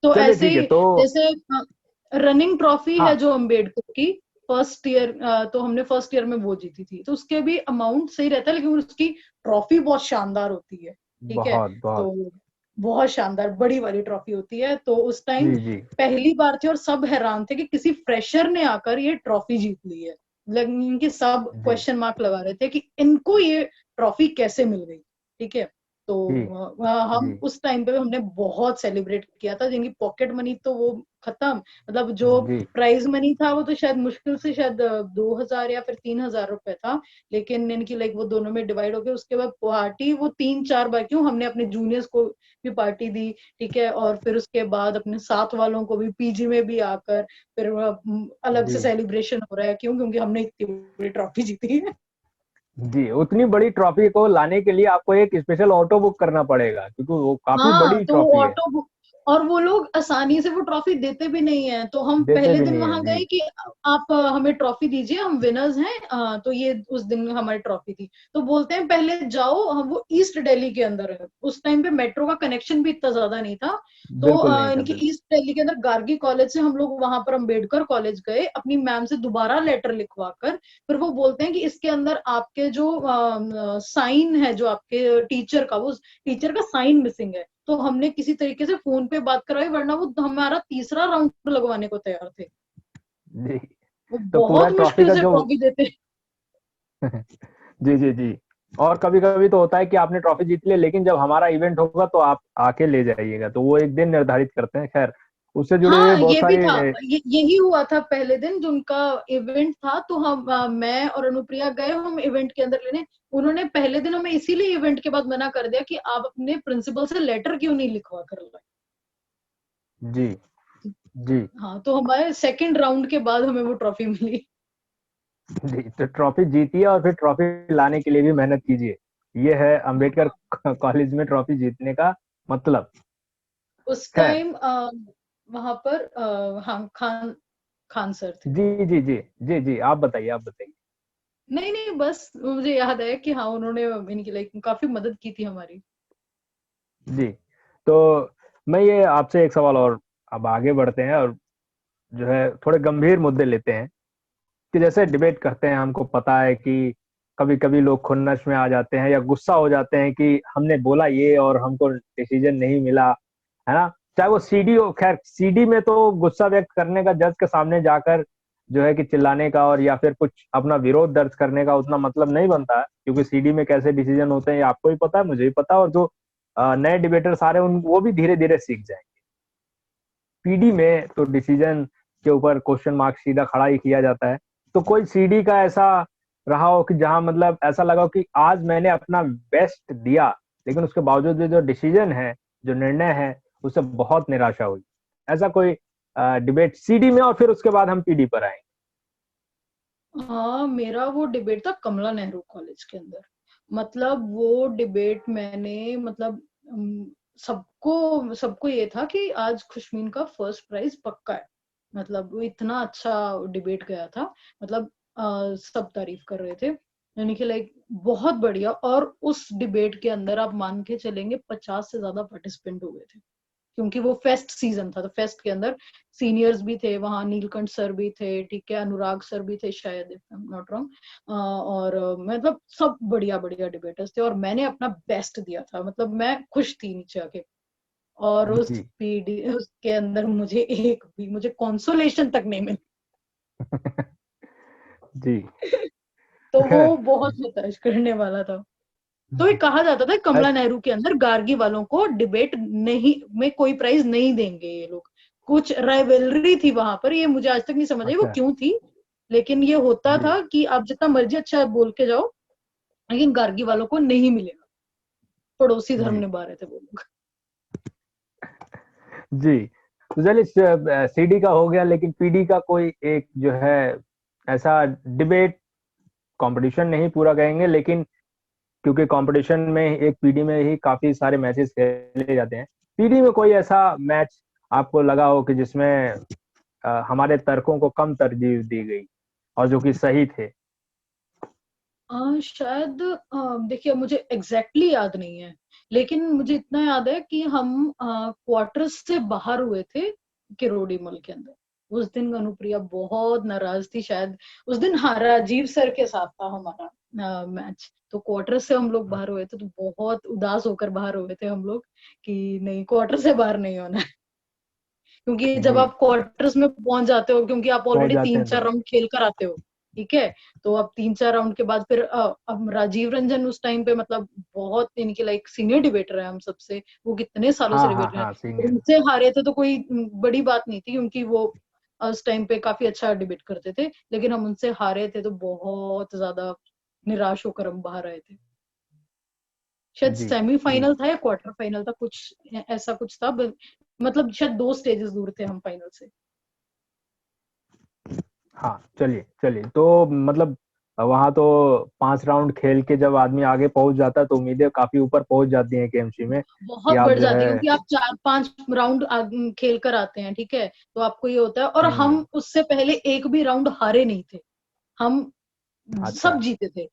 तो चलिए ऐसे ठीक है ही तो। जैसे रनिंग ट्रॉफी है हाँ जो अम्बेडकर की, फर्स्ट ईयर, तो हमने फर्स्ट ईयर में वो जीती थी, तो उसके भी अमाउंट सही रहता है, लेकिन उसकी ट्रॉफी बहुत शानदार होती है। ठीक है। बहुत बहुत। तो बहुत शानदार बड़ी वाली ट्रॉफी होती है। तो उस टाइम जी जी पहली बार थी और सब हैरान थे कि किसी फ्रेशर ने आकर ये ट्रॉफी जीत ली है। लेकिन इनके सब जी क्वेश्चन मार्क लगा रहे थे कि इनको ये ट्रॉफी कैसे मिल गई। ठीक है। तो जी हम जी उस टाइम पे हमने बहुत सेलिब्रेट किया था। जिनकी पॉकेट मनी तो वो खत्म, मतलब जो जी प्राइज मनी था वो तो शायद मुश्किल से शायद 2,000 या फिर 3,000 रुपए था। लेकिन इनकी लाइक वो दोनों में डिवाइड हो गया। उसके बाद पार्टी वो 3-4 बार, क्यों, हमने अपने जूनियर्स को भी पार्टी दी। ठीक है। और फिर उसके बाद अपने साथ वालों को भी पीजी में भी आकर फिर अलग जी से सेलिब्रेशन हो रहा है। क्यों? क्योंकि हमने इतनी बड़ी ट्रॉफी जीती है। जी। उतनी बड़ी ट्रॉफी को लाने के लिए आपको एक स्पेशल ऑटो बुक करना पड़ेगा क्योंकि वो काफी हाँ बड़ी तो ट्रॉफी है। ऑटो बुक, और वो लोग आसानी से वो ट्रॉफी देते भी नहीं है। तो हम देते पहले भी दिन नहीं है वहां जी। गए कि आप हमें ट्रॉफी दीजिए, हम विनर्स हैं। तो ये उस दिन हमारी ट्रॉफी थी। तो बोलते हैं पहले जाओ, हम वो ईस्ट दिल्ली के अंदर है, उस टाइम पे मेट्रो का कनेक्शन भी इतना ज्यादा नहीं था। तो बिल्कुल नहीं था इनकी बिल्कुल। ईस्ट दिल्ली के अंदर गार्गी कॉलेज से हम लोग वहां पर अम्बेडकर कॉलेज गए, अपनी मैम से दोबारा लेटर लिखवा कर। फिर वो बोलते हैं कि इसके अंदर आपके जो साइन है, जो आपके टीचर का, वो टीचर का साइन मिसिंग है। तो हमने किसी तरीके से फोन पे बात करवाई, वरना वो हमारा तीसरा राउंड लगवाने को तैयार थे। जी। वो तो पूरा बहुत ट्रॉफी मुश्किल का से जो ट्रॉफी देते। जी जी जी। और कभी कभी तो होता है कि आपने ट्रॉफी जीत ली लेकिन जब हमारा इवेंट होगा तो आप आके ले जाइएगा, तो वो एक दिन निर्धारित करते हैं। खैर, उससे जुड़े हुए हाँ बहुत ये भी सारी था। यही हुआ था पहले दिन जो उनका इवेंट था। तो हम मैं और अनुप्रिया गए हम इवेंट के अंदर लेने। उन्होंने पहले दिन हमें इसीलिए इवेंट के बाद मना कर दिया कि आप अपने प्रिंसिपल से लेटर क्यों नहीं लिखवा कर लाए। जी जी हाँ तो हमारे सेकंड राउंड के बाद हमें वो ट्रॉफी मिली। जी। तो ट्रॉफी जीतिए और फिर ट्रॉफी लाने के लिए भी मेहनत कीजिए। ये है अंबेडकर हाँ कॉलेज में ट्रॉफी जीतने का मतलब। उस खैर। टाइम वहां पर हाँ खान खान सर थे। जी जी जी जी जी। आप बताइए आप बताइए। नहीं नहीं, बस मुझे याद है कि हाँ उन्होंने इनकी लाइक काफी मदद की थी हमारी। जी। तो मैं ये आपसे एक सवाल और, अब आगे बढ़ते हैं और जो है थोड़े गंभीर मुद्दे लेते हैं कि जैसे डिबेट करते हैं हमको पता है कि कभी कभी लोग खुन्नस में आ जाते हैं या गुस्सा हो जाते हैं कि हमने बोला ये और हमको डिसीजन नहीं मिला, है ना। चाहे वो सीडी हो, खैर सीडी में तो गुस्सा व्यक्त करने का जज के सामने जाकर जो है कि चिल्लाने का और या फिर कुछ अपना विरोध दर्ज करने का उतना मतलब नहीं बनता है, क्योंकि सीडी में कैसे डिसीजन होते हैं ये आपको भी पता है, मुझे भी पता है, और जो नए डिबेटर सारे उन वो भी धीरे धीरे सीख जाएंगे। पीडी में तो डिसीजन के ऊपर क्वेश्चन मार्क सीधा खड़ा ही किया जाता है। तो कोई सीडी का ऐसा रहा हो कि जहां मतलब ऐसा लगा हो कि आज मैंने अपना बेस्ट दिया लेकिन उसके बावजूद भी जो डिसीजन है, जो निर्णय है, उससे बहुत निराशा हुई, ऐसा कोई डिबेट सीडी में, और फिर उसके बाद हम पीडी पर आएंगे। हाँ मेरा वो डिबेट था कमला नेहरू कॉलेज के अंदर। मतलब वो डिबेट मैंने मतलब सबको सबको ये था कि आज खुशमीन का फर्स्ट प्राइज पक्का है। मतलब वो इतना अच्छा डिबेट गया था। मतलब सब तारीफ कर रहे थे, यानी कि लाइक बहुत बढ़िया। और उस डिबेट के अंदर आप मान के चलेंगे 50 से ज्यादा पार्टिसिपेंट हो गए थे, क्योंकि वो फेस्ट सीजन था। तो फेस्ट के अंदर सीनियर्स भी थे वहां, नीलकंठ सर भी थे, ठीक है, अनुराग सर भी थे शायद, if I am not wrong. और मतलब सब बढ़िया बढ़िया डिबेटर्स थे और मैंने अपना बेस्ट दिया था। मतलब मैं खुश थी नीचे आके। और उस जी पीडी उसके अंदर मुझे एक भी, मुझे कंसोलेशन तक नहीं मिली। जी। तो खैर, वो बहुत हताश करने वाला था। तो ये कहा जाता था कमला अ- नेहरू के अंदर गार्गी वालों को डिबेट नहीं में कोई प्राइज नहीं देंगे ये लोग। कुछ राइवलरी थी वहां पर, ये मुझे आज तक नहीं समझ आई वो अच्छा। क्यों थी, लेकिन ये होता जी था कि आप जितना मर्जी अच्छा बोल के जाओ, लेकिन गार्गी वालों को नहीं मिलेगा, पड़ोसी धर्म जी निभा रहे थे वो लोग। जी। तो चलिए सीडी का हो गया, लेकिन पीडी का कोई एक जो है ऐसा डिबेट कंपटीशन नहीं पूरा कहेंगे, लेकिन क्योंकि कंपटीशन में एक पीडी में ही काफी सारे मैचेस खेले जाते हैं, पीडी में कोई ऐसा मैच आपको लगा हो कि जिसमें हमारे तर्कों को कम तरजीह दी गई और जो कि सही थे? शायद देखिए मुझे एग्जैक्टली याद नहीं है, लेकिन मुझे इतना याद है कि हम क्वार्टर्स से बाहर हुए थे किरोड़ी मल के अंदर। उस दिन अनुप्रिया बहुत नाराज थी शायद, उस दिन हाँ राजीव सर के साथ था हमारा मैच, तो क्वार्टर से हम लोग बाहर हुए थे, तो बहुत उदास होकर बाहर हुए थे हम लोग कि नहीं क्वार्टर से बाहर नहीं होना है। क्योंकि जब जी। आप क्वार्टर्स में पहुंच जाते हो, क्योंकि आप पहुंच ऑलरेडी जाते तीन हैं चार तो। राउंड खेल कर आते हो, ठीक है, तो अब 3-4 राउंड के बाद फिर अब राजीव रंजन उस टाइम पे मतलब बहुत इनके लाइक सीनियर डिबेटर है हम सबसे, वो कितने सालों से हाँ हाँ डिबेटर हैं, हाँ, तो सीनियर। उनसे हारे थे तो कोई बड़ी बात नहीं थी, क्योंकि वो उस टाइम पे काफी अच्छा डिबेट करते थे, लेकिन हम उनसे हारे थे तो बहुत ज्यादा निराश होकर हम बाहर आए थे। शायद जी जी। सेमीफाइनल था या क्वार्टर फाइनल था, कुछ ऐसा कुछ था, मतलब शायद 2 स्टेजेस दूर थे हम फाइनल से। हाँ चलिए चलिए, तो मतलब वहां तो 5 राउंड खेल के जब आदमी आगे पहुंच जाता है तो उम्मीदें काफी ऊपर पहुंच जाती हैं गेमशी में, कि बहुत आप बढ़ जो जाती है, है। क्योंकि आप 4-5 राउंड खेल कर आते हैं, ठीक है, तो आपको ये होता है, और हम्म। हम उससे पहले एक भी राउंड हारे नहीं थे, हम अच्छा। सब जीते थे,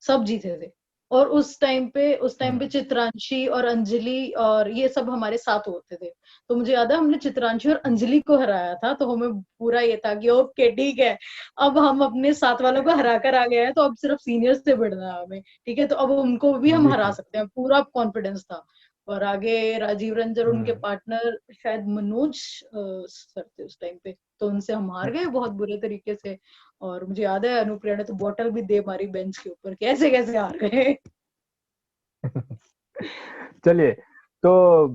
सब जीते थे। और उस टाइम पे हम्म। चित्रांशी और अंजलि और ये सब हमारे साथ होते थे, तो मुझे याद है हमने चित्रांशी और अंजलि को हराया था, तो हमें पूरा ये था कि ओके ठीक है, अब हम अपने साथ वालों को हरा कर आ गए हैं, तो अब सिर्फ सीनियर्स से बढ़ना है हमें, ठीक है, तो अब उनको भी हम जी हरा जी। सकते हैं, पूरा कॉन्फिडेंस था। और आगे राजीव रंजन उनके हम्म। पार्टनर शायद मनोज सर थे उस टाइम पे, तो उनसे हम हार गए बहुत बुरे तरीके से। और मुझे याद है अनुप्रिया ने तो बॉटल भी दे मारी बेंच के ऊपर, कैसे कैसे हार गए। चलिए, तो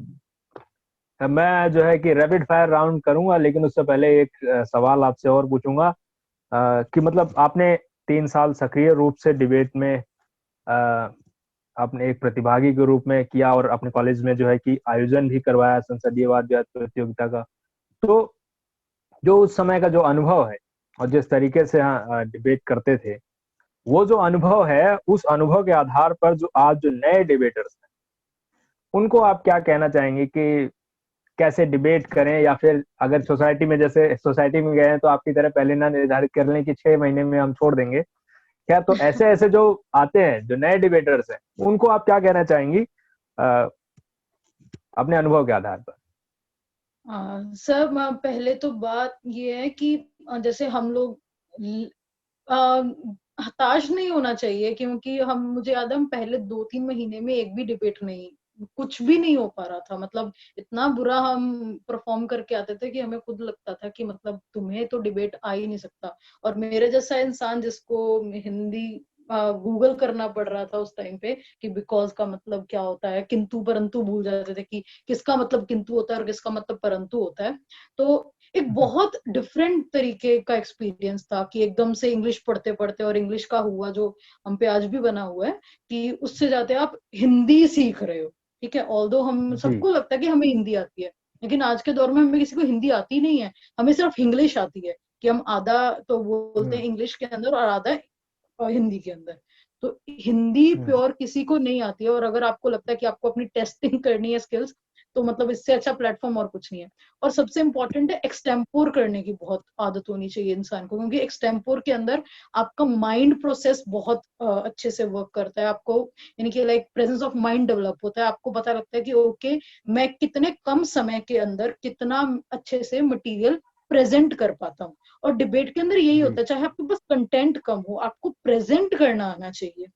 मैं जो है कि रैपिड फायर राउंड करूंगा, लेकिन उससे पहले एक सवाल आपसे और पूछूंगा, कि मतलब आपने 3 साल सक्रिय रूप से डिबेट में अ, अपने एक प्रतिभागी के रूप में किया और अपने कॉलेज में जो है कि आयोजन भी करवाया संसदीय वाद विवाद प्रतियोगिता का। तो जो उस समय का जो अनुभव है और जिस तरीके से डिबेट करते थे, वो जो अनुभव है, उस अनुभव के आधार पर जो आज जो नए डिबेटर्स हैं, उनको आप क्या कहना चाहेंगे कि कैसे डिबेट करें, या फिर अगर सोसाइटी में, जैसे सोसाइटी में गए हैं तो आपकी तरह पहले ना निर्धारित कर लें कि 6 महीने में हम छोड़ देंगे क्या, तो ऐसे ऐसे जो आते हैं जो नए डिबेटर्स हैं, उनको आप क्या कहना चाहेंगी अ, अपने अनुभव के आधार पर? सर पहले तो बात ये है कि जैसे हम लोग अ, हताश नहीं होना चाहिए, क्योंकि हम मुझे याद है हम पहले 2-3 महीने में एक भी डिबेट नहीं, कुछ भी नहीं हो पा रहा था, मतलब इतना बुरा हम परफॉर्म करके आते थे कि हमें खुद लगता था कि मतलब तुम्हें तो डिबेट आ ही नहीं सकता। और मेरे जैसा इंसान जिसको हिंदी गूगल करना पड़ रहा था उस टाइम पे कि बिकॉज का मतलब क्या होता है, किंतु परंतु भूल जाते थे कि किसका मतलब किंतु होता है और किसका मतलब परंतु होता है। तो एक बहुत डिफरेंट तरीके का एक्सपीरियंस था कि एकदम से इंग्लिश पढ़ते पढ़ते, और इंग्लिश का हुआ जो हम पे आज भी बना हुआ है कि उससे जाते आप हिंदी सीख रहे हो, ठीक है, ऑल्दो हम जी। सबको लगता है कि हमें हिंदी आती है, लेकिन आज के दौर में हमें किसी को हिंदी आती नहीं है, हमें सिर्फ इंग्लिश आती है, कि हम आधा तो बोलते हम्म। हैं इंग्लिश के अंदर और आधा हिंदी के अंदर। तो हिंदी हम्म। प्योर किसी को नहीं आती है, और अगर आपको लगता है कि आपको अपनी टेस्टिंग करनी है स्किल्स, तो मतलब इससे अच्छा प्लेटफॉर्म और कुछ नहीं है। और सबसे इंपॉर्टेंट है एक्सटेम्पोर करने की बहुत आदत होनी चाहिए इंसान को, क्योंकि एक्सटेम्पोर के अंदर आपका माइंड प्रोसेस बहुत अच्छे से वर्क करता है, आपको यानी कि like presence of mind develop होता है, आपको पता लगता है कि ओके मैं कितने कम समय के अंदर कितना अच्छे से मटेरियल प्रेजेंट कर पाता हूँ। और डिबेट के अंदर यही जी होता है, चाहे आपके पास कंटेंट कम हो, आपको प्रेजेंट करना आना चाहिए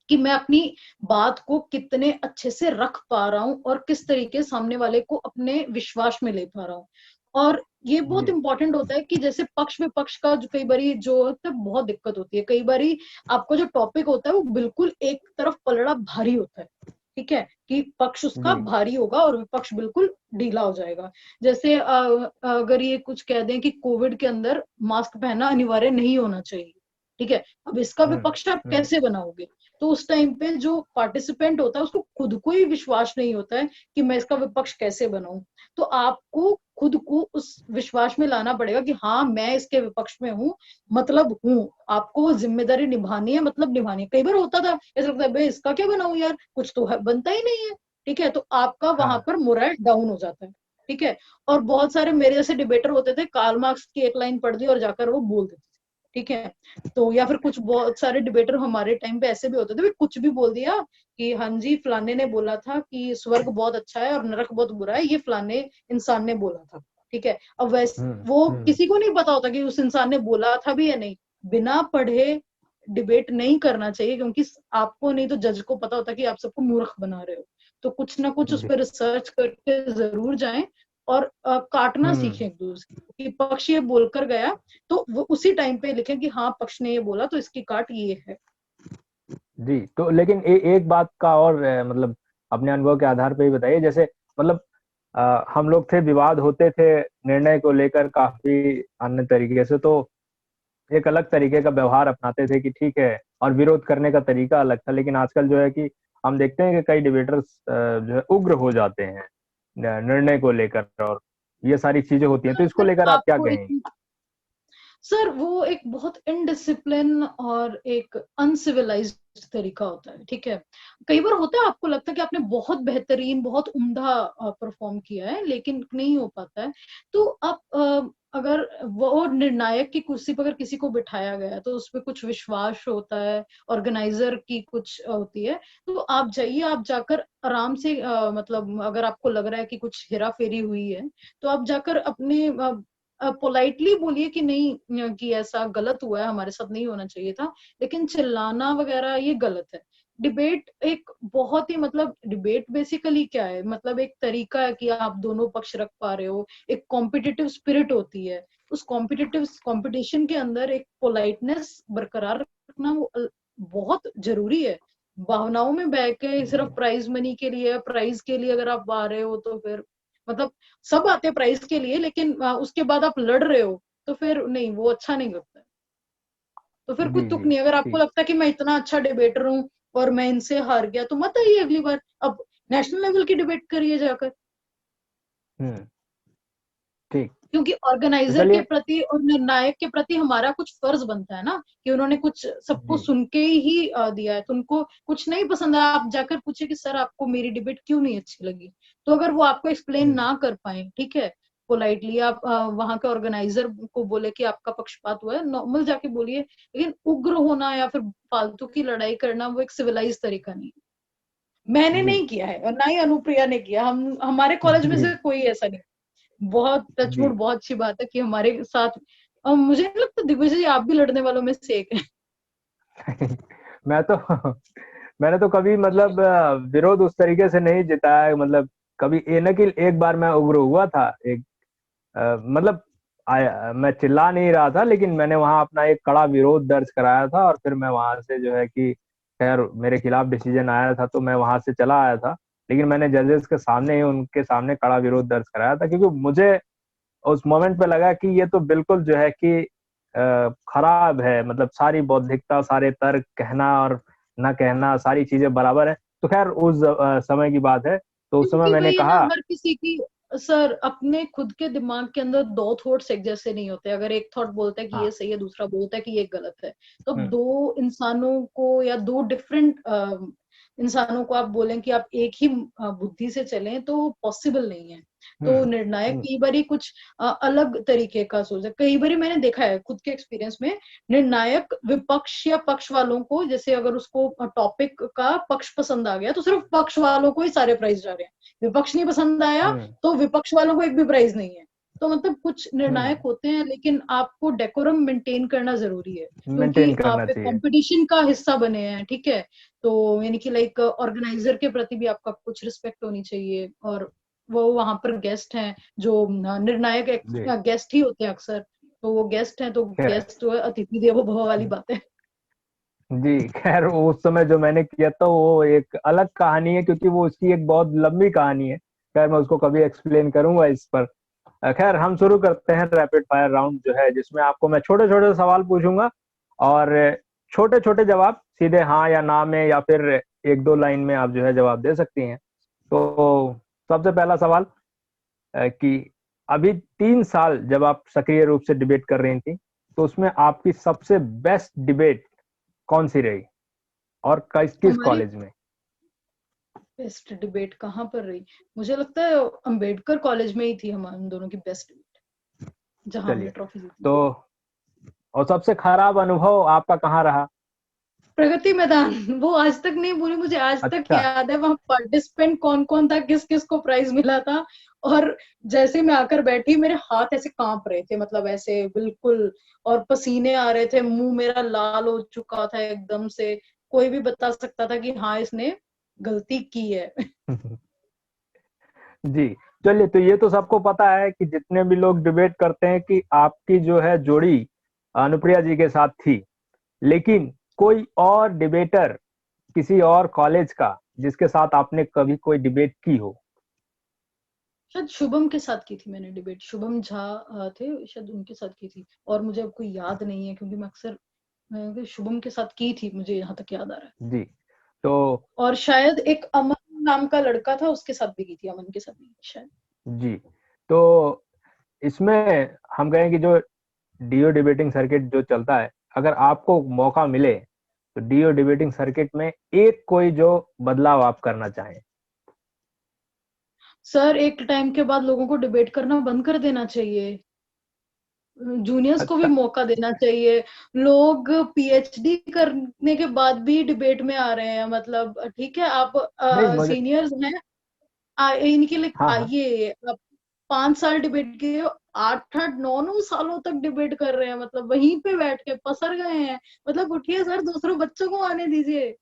कि मैं अपनी बात को कितने अच्छे से रख पा रहा हूँ और किस तरीके सामने वाले को अपने विश्वास में ले पा रहा हूँ। और ये बहुत जी। इंपॉर्टेंट होता है कि जैसे पक्ष विपक्ष का जो कई बारी जो होता है बहुत दिक्कत होती है, कई बारी आपको जो टॉपिक होता है वो बिल्कुल एक तरफ पलड़ा भारी होता है, ठीक है, कि पक्ष उसका जी। भारी होगा और विपक्ष बिल्कुल ढीला हो जाएगा। जैसे अगर ये कुछ कह दें कि कोविड के अंदर मास्क पहनना अनिवार्य नहीं होना चाहिए, ठीक है, अब इसका हम्म। विपक्ष आप हम्म। कैसे बनाओगे? तो उस टाइम पे जो पार्टिसिपेंट होता है उसको खुद को ही विश्वास नहीं होता है कि मैं इसका विपक्ष कैसे बनाऊं। तो आपको खुद को उस विश्वास में लाना पड़ेगा कि हाँ मैं इसके विपक्ष में हूँ, मतलब हूँ, आपको वो जिम्मेदारी निभानी है, मतलब निभानी है। कई बार होता था ऐसा लगता है भाई इसका क्या बनाऊं यार, कुछ तो बनता ही नहीं है, ठीक है, तो आपका वहां हाँ। पर मोरल डाउन हो जाता है, ठीक है। और बहुत सारे मेरे जैसे डिबेटर होते थे, कार्ल मार्क्स की एक लाइन पढ़ दी और जाकर वो बोल देते थे, ठीक है। तो या फिर कुछ बहुत सारे डिबेटर हमारे टाइम पे ऐसे भी होते थे, कुछ भी बोल दिया कि हाँ जी फलाने ने बोला था कि स्वर्ग बहुत अच्छा है और नरक बहुत बुरा है, ये फलाने इंसान ने बोला था, ठीक है। अब वैसे हम्म। वो हम्म। किसी को नहीं पता होता कि उस इंसान ने बोला था भी या नहीं। बिना पढ़े डिबेट नहीं करना चाहिए, क्योंकि आपको नहीं तो जज को पता होता कि आप सबको मूर्ख बना रहे हो। तो कुछ ना कुछ उस जी। पर रिसर्च करके जरूर जाएं और काटना हम्म। सीखें एक दूसरे को, कि पक्ष ये बोलकर गया तो वो उसी टाइम पे लिखें कि हाँ पक्ष ने ये बोला तो इसकी काट ये है। जी। तो लेकिन एक बात का और मतलब अपने अनुभव के आधार पे ही बताइए, जैसे मतलब हम लोग थे, विवाद होते थे निर्णय को लेकर काफी अन्य तरीके से, तो एक अलग तरीके का व्यवहार अपनाते थे कि ठीक है, और विरोध करने का तरीका अलग था। लेकिन आजकल जो है कि हम देखते हैं कि कई डिबेटर्स जो है उग्र हो जाते हैं निर्णय को लेकर, और ये सारी चीजें होती हैं, तो इसको अगर लेकर आप क्या आपको कहेंगे? एक सर वो एक बहुत इनडिसिप्लिन और एक अनसिविलाइज्ड तरीका होता है, ठीक है। कई बार होता है आपको लगता है कि आपने बहुत बेहतरीन बहुत उम्दा परफॉर्म किया है लेकिन नहीं हो पाता है। तो आप अगर वो निर्णायक की कुर्सी पर अगर किसी को बिठाया गया है तो उसपे कुछ विश्वास होता है, ऑर्गेनाइजर की कुछ होती है, तो आप जाइए, आप जाकर आराम से मतलब अगर आपको लग रहा है कि कुछ हेरा फेरी हुई है तो आप जाकर अपने पोलाइटली बोलिए कि नहीं कि ऐसा गलत हुआ है, हमारे साथ नहीं होना चाहिए था। लेकिन चिल्लाना वगैरह ये गलत है। डिबेट एक बहुत ही मतलब डिबेट बेसिकली क्या है, मतलब एक तरीका है कि आप दोनों पक्ष रख पा रहे हो, एक कॉम्पिटिटिव स्पिरिट होती है। उस कॉम्पिटिटिव कंपटीशन के अंदर एक पोलाइटनेस बरकरार रखना वो बहुत जरूरी है। भावनाओं में बह के सिर्फ प्राइज मनी के लिए, प्राइज के लिए अगर आप आ रहे हो तो फिर मतलब सब आते हैं प्राइज के लिए, लेकिन उसके बाद आप लड़ रहे हो तो फिर नहीं, वो अच्छा नहीं लगता है। तो फिर कोई जी। तुक जी। नहीं। अगर आपको ठीक। लगता है कि मैं इतना अच्छा डिबेटर हूँ और मैं इनसे हार गया तो मत आइए अगली बार, अब नेशनल लेवल की डिबेट करिए जाकर। हम्म। ठीक। क्योंकि तो ऑर्गेनाइजर के चलिए। प्रति और निर्णायक के प्रति हमारा कुछ फर्ज बनता है ना, कि उन्होंने कुछ सबको जी। सुन के ही दिया है। तो उनको कुछ नहीं पसंद है, आप जाकर पूछे कि सर आपको मेरी डिबेट क्यों नहीं अच्छी लगी। तो अगर वो आपको एक्सप्लेन हम्म। ना कर पाए, ठीक है, पोलाइटली आप वहां के ऑर्गेनाइजर को बोले कि आपका पक्षपात हुआ है, नॉर्मल जाके बोलिए। लेकिन उग्र होना या फिर फालतू की लड़ाई करना वो एक सिविलाइज तरीका नहीं है। मैंने जी। नहीं किया है और ना ही अनुप्रिया ने किया, हम हमारे कॉलेज में जी। से कोई ऐसा नहीं। बहुत जी। टचवुड, बहुत अच्छी बात है कि हमारे साथ, और मुझे नहीं लगता दिग्विजय जी आप भी लड़ने वालों में से एक है। मैं तो मैंने तो कभी मतलब विरोध उस तरीके से नहीं जताया है, मतलब कभी ये न कि एक बार मैं उग्र हुआ था, एक मतलब मैं चिल्ला नहीं रहा था, लेकिन मैंने वहां अपना एक कड़ा विरोध दर्ज कराया था, और फिर मैं वहां से जो है कि खैर मेरे खिलाफ डिसीजन आया था तो मैं वहां से चला आया था। लेकिन मैंने जजेस के सामने ही उनके सामने कड़ा विरोध दर्ज कराया था, क्योंकि मुझे उस मोमेंट पे लगा कि ये तो बिल्कुल जो है कि खराब है, मतलब सारी बौद्धिकता, सारे तर्क, कहना और ना कहना, सारी चीजें बराबर है। तो खैर उस समय की बात है, तो उस समय क्योंकि मैंने वही है ना, कहा। हर किसी की सर अपने खुद के दिमाग के अंदर दो थॉट्स एक जैसे नहीं होते। अगर एक थॉट बोलता है कि ये हाँ। सही है, दूसरा बोलता है कि ये गलत है, तो हम्म। दो इंसानों को या दो डिफरेंट इंसानों को आप बोलें कि आप एक ही बुद्धि से चलें तो पॉसिबल नहीं है। तो हम्म। निर्णायक हम्म। कई बारी कुछ अलग तरीके का सोचा। कई बारी मैंने देखा है खुद के एक्सपीरियंस में, निर्णायक विपक्ष या पक्ष वालों को, जैसे अगर उसको टॉपिक का पक्ष पसंद आ गया तो सिर्फ पक्ष वालों को ही सारे प्राइज जा रहे हैं, विपक्ष नहीं पसंद आया हम्म। तो विपक्ष वालों को एक भी प्राइज नहीं है। तो मतलब कुछ हम्म। निर्णायक होते हैं, लेकिन आपको डेकोरम मेंटेन करना जरूरी है, क्योंकि मेंटेन करना आप एक चाहिए। कंपटीशन का हिस्सा बने हैं, ठीक है। तो यानी कि लाइक ऑर्गेनाइजर के प्रति भी आपका कुछ रिस्पेक्ट होनी चाहिए, और वो वहां पर गेस्ट हैं जो निर्णायक जी गेस्ट ही होते हैं अक्सर, तो वो गेस्ट हैं तो खैर। गेस्ट जो है अतिथि देवो भव वाली बात है। जी खैर, उस समय जो मैंने किया था वो एक अलग कहानी है, क्योंकि वो उसकी एक बहुत लंबी कहानी है। खैर मैं उसको कभी एक्सप्लेन करूंगा इस पर। खैर हम शुरू करते हैं रैपिड फायर राउंड जो है, जिसमें आपको मैं छोटे छोटे सवाल पूछूंगा, और छोटे छोटे जवाब सीधे हाँ या ना में, या फिर एक दो लाइन में आप जो है जवाब दे सकती हैं। तो सबसे पहला सवाल, कि अभी 3 साल जब आप सक्रिय रूप से डिबेट कर रही थी, तो उसमें आपकी सबसे बेस्ट डिबेट कौन सी रही, और किस किस हमारी कॉलेज में? बेस्ट डिबेट कहाँ पर रही? मुझे लगता है अंबेडकर कॉलेज में ही थी हम दोनों की बेस्ट डिबेट, जहां हमने चलिए, ट्रॉफी जीती तो थी। और सबसे खराब अनुभव आपका कहाँ रहा? प्रगति मैदान वो आज तक नहीं भूली, मुझे आज तक अच्छा। याद है वहां पार्टिसिपेंट कौन कौन था, किस किस को प्राइज मिला था। और जैसे मैं आकर बैठी मेरे हाथ ऐसे कांप रहे थे, मतलब ऐसे बिल्कुल, और पसीने आ रहे थे, मुंह मेरा लाल हो चुका था एकदम से। कोई भी बता सकता था कि हाँ इसने गलती की है। जी चलिए, तो ये तो सबको पता है कि जितने भी लोग डिबेट करते हैं कि आपकी जो है जोड़ी अनुप्रिया जी के साथ थी, लेकिन कोई और डिबेटर किसी और कॉलेज का जिसके साथ आपने कभी कोई डिबेट की हो? शायद शुभम के साथ की थी मैंने डिबेट, शुभम झा थे शायद, उनके साथ की थी। और मुझे अब कोई याद नहीं है क्योंकि मैं अक्सर शुभम के साथ की थी, मुझे यहाँ तक याद आ रहा है। जी तो और शायद एक अमन नाम का लड़का था, उसके साथ भी की थी, अमन के साथ भी शायद। जी तो इसमें हम कहें कि जो डीओ डिबेटिंग सर्किट जो चलता है, अगर आपको मौका मिले तो डीओ डिबेटिंग सर्किट में एक कोई जो बदलाव आप करना चाहें। सर एक टाइम के बाद लोगों को डिबेट करना बंद कर देना चाहिए, जूनियर्स को भी अच्छा। मौका देना चाहिए। लोग पीएचडी करने के बाद भी डिबेट में आ रहे हैं, मतलब ठीक है आप नहीं मुझे, सीनियर्स हैं, इनके लिए हाँ हाँ। आइए आप। 5 साल डिबेट किए, 8 8 9 9 सालों तक डिबेट कर रहे हैं, मतलब वहीं पे बैठ के पसर गए हैं। मतलब उठिए सर, दूसरों बच्चों को आने दीजिए,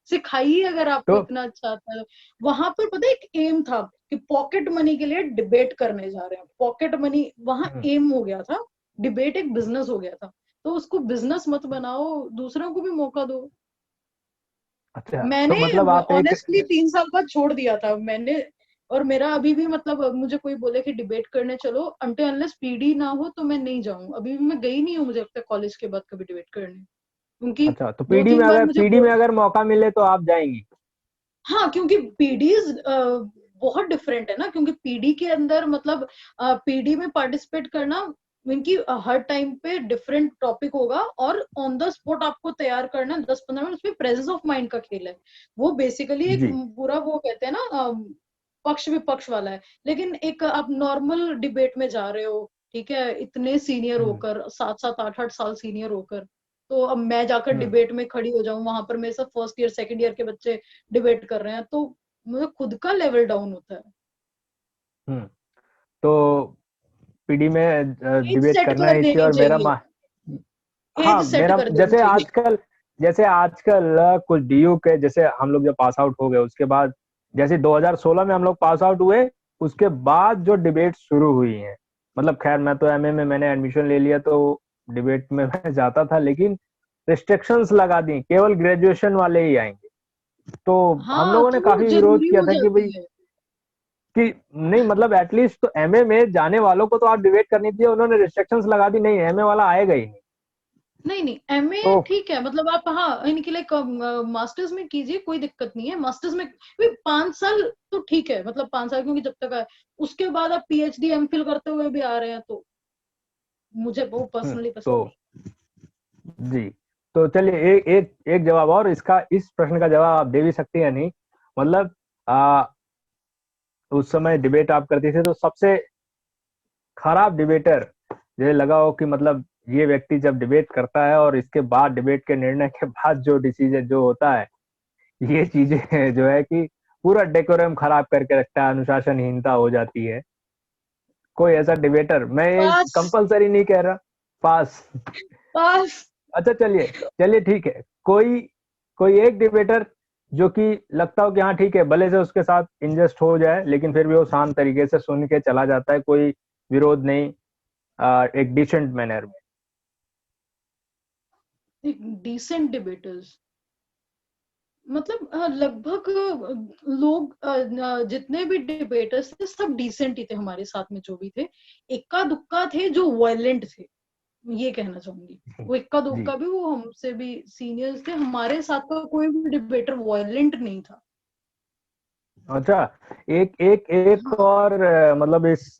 सिखाइए अगर आपको तो इतना अच्छा आता है। वहां पर पता है एक एम था कि पॉकेट मनी के लिए डिबेट करने जा रहे हैं, पॉकेट मनी वहां हम्म, एम हो गया था। डिबेट एक बिजनेस हो गया था, तो उसको बिजनेस मत बनाओ, दूसरों को भी मौका दो। अच्छा तो मैंने मतलब आप एक, ऑनेस्टली 3 साल बाद छोड़ दिया था मैंने। और मेरा अभी भी मतलब मुझे कोई बोले कि डिबेट करने चलो, अनटिल अनलेस पीडी ना हो तो मैं नहीं जाऊं। अभी भी मैं गई नहीं हूँ मुझे लगता है कॉलेज के बाद कभी डिबेट करने, क्योंकि अच्छा तो दो पीडी में तीन बार अगर मुझे पीडी में अगर मौका मिले तो आप जाएंगी? हाँ क्योंकि पीडीज बहुत डिफरेंट है ना, क्योंकि पीडी के अंदर मतलब पीडी में पार्टिसिपेट करना इनकी हर टाइम पे डिफरेंट टॉपिक होगा, और ऑन द स्पॉट आपको तैयार करना 10 15 मिनट, उसमें प्रेजेंस ऑफ माइंड का खेल है। वो बेसिकली एक जी। पूरा वो कहते हैं ना पक्ष विपक्ष वाला है। लेकिन एक आप नॉर्मल डिबेट में जा रहे हो, ठीक है, इतने सीनियर हम्म। होकर, 7 7 8 8 साल सीनियर होकर, तो अब मैं जाकर हम्म। डिबेट में खड़ी हो जाऊं, वहां पर मेरे साथ फर्स्ट ईयर सेकंड ईयर के बच्चे डिबेट कर रहे हैं, तो मुझे खुद का लेवल डाउन होता है। हम्म। तो पीडी में एज डिबेट सेट करना कर ही चाहिए, देनी और चाहिए, एज हाँ सेट मेरा कर देनी जैसे चाहिए। आजकल, कुछ डीयू के, जैसे हम लोग जब पास आउट हो गए उसके बाद, जैसे 2016 में हम लोग पास आउट हुए, उसके बाद जो डिबेट शुरू हुई है, मतलब खैर मैं तो एमए में मैंने एडमिशन ले लिया, तो डिबेट में मैं जाता था, लेकिन रिस्ट्रिक्शंस लगा दी, केवल ग्रेजुएशन वाले ही आएंगे। तो हम हाँ लोगों तो ने वो काफी विरोध जरूरी किया हो था कि भाई, जाती है। कि नहीं मतलब एटलीस्ट तो एमए में जाने वालों को तो आप डिबेट करनी चाहिए, उन्होंने रिस्ट्रिक्शंस लगा दी, नहीं एमए वाला आएगा ही नहीं। नहीं नहीं, एमए तो ठीक है, मतलब आप हाँ इनके लिए मास्टर्स में कीजिए, कोई दिक्कत नहीं है मास्टर्स में भी 5 साल। तो ठीक है, मतलब 5 साल, क्योंकि जब तक आए उसके बाद आप पीएचडी एमफिल करते हुए भी आ रहे हैं, तो मुझे वो पर्सनली तो पसंद नहीं। जी, तो चलिए एक एक एक जवाब और, इसका इस प्रश्न का जवाब आप दे भी सकती हैं नहीं, मतलब आ, उस समय डिबेट आप करती थी, तो सबसे खराब डिबेटर मुझे लगा हो कि मतलब ये व्यक्ति जब डिबेट करता है और इसके बाद डिबेट के निर्णय के बाद जो डिसीजन जो होता है, ये चीजें जो है कि पूरा डेकोरम खराब करके रखता है, अनुशासनहीनता हो जाती है। कोई ऐसा डिबेटर, मैं पास। कंपलसरी नहीं कह रहा। पास। पास। अच्छा चलिए, चलिए ठीक है, कोई कोई एक डिबेटर जो कि लगता हो कि हाँ ठीक है, भले से उसके साथ इंजस्ट हो जाए, लेकिन फिर भी वो शांत तरीके से सुन के चला जाता है, कोई विरोध नहीं, एक डिसेंट मैनर में। डिसेंट डिबेटर्स मतलब लगभग लोग जितने भी डिबेटर्स थे सब डिसेंट ही थे हमारे साथ में जो भी थे। इक्का दुक्का थे जो वायलेंट थे, ये कहना चाहूंगी। वो इक्का जी। दुक्का भी, वो हमसे भी सीनियर्स थे, हमारे साथ का कोई भी डिबेटर वायलेंट नहीं था। अच्छा, एक एक एक हाँ और मतलब इस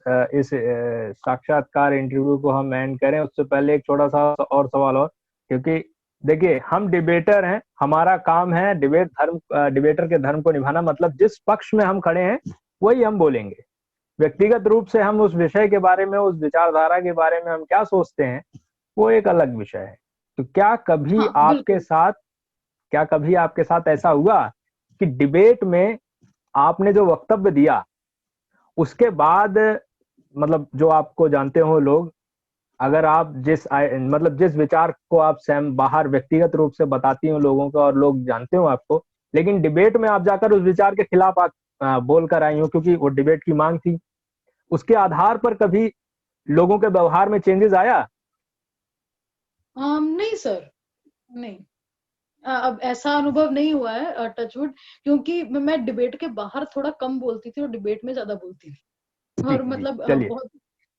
साक्षात्कार इंटरव्यू को हम एंड करें उससे पहले एक छोटा सा और सवाल, और क्योंकि देखिए हम डिबेटर हैं, हमारा काम है डिबेटर के धर्म को निभाना, मतलब जिस पक्ष में हम खड़े हैं वही हम बोलेंगे। व्यक्तिगत रूप से हम उस विषय के बारे में, उस विचारधारा के बारे में हम क्या सोचते हैं, वो एक अलग विषय है। तो हाँ बिल्कुल। क्या कभी आपके साथ ऐसा हुआ कि डिबेट में आपने जो वक्तव्य दिया उसके बाद, मतलब जो आपको जानते हो लोग, अगर आप मतलब जिस विचार को आप स्वयं बाहर व्यक्तिगत रूप से बताती हो लोगों को और लोग जानते हो आपको, लेकिन डिबेट में आप जाकर उस विचार के खिलाफ बोल कर आई हो क्योंकि वो डिबेट की मांग थी, उसके आधार पर कभी लोगों के व्यवहार में चेंजेस आया? नहीं सर, नहीं। अब ऐसा अनुभव नहीं हुआ है टचवुड, क्योंकि मैं डिबेट के बाहर थोड़ा कम बोलती थी और डिबेट में ज्यादा बोलती थी। जी और जी, मतलब चलिए। बहुत,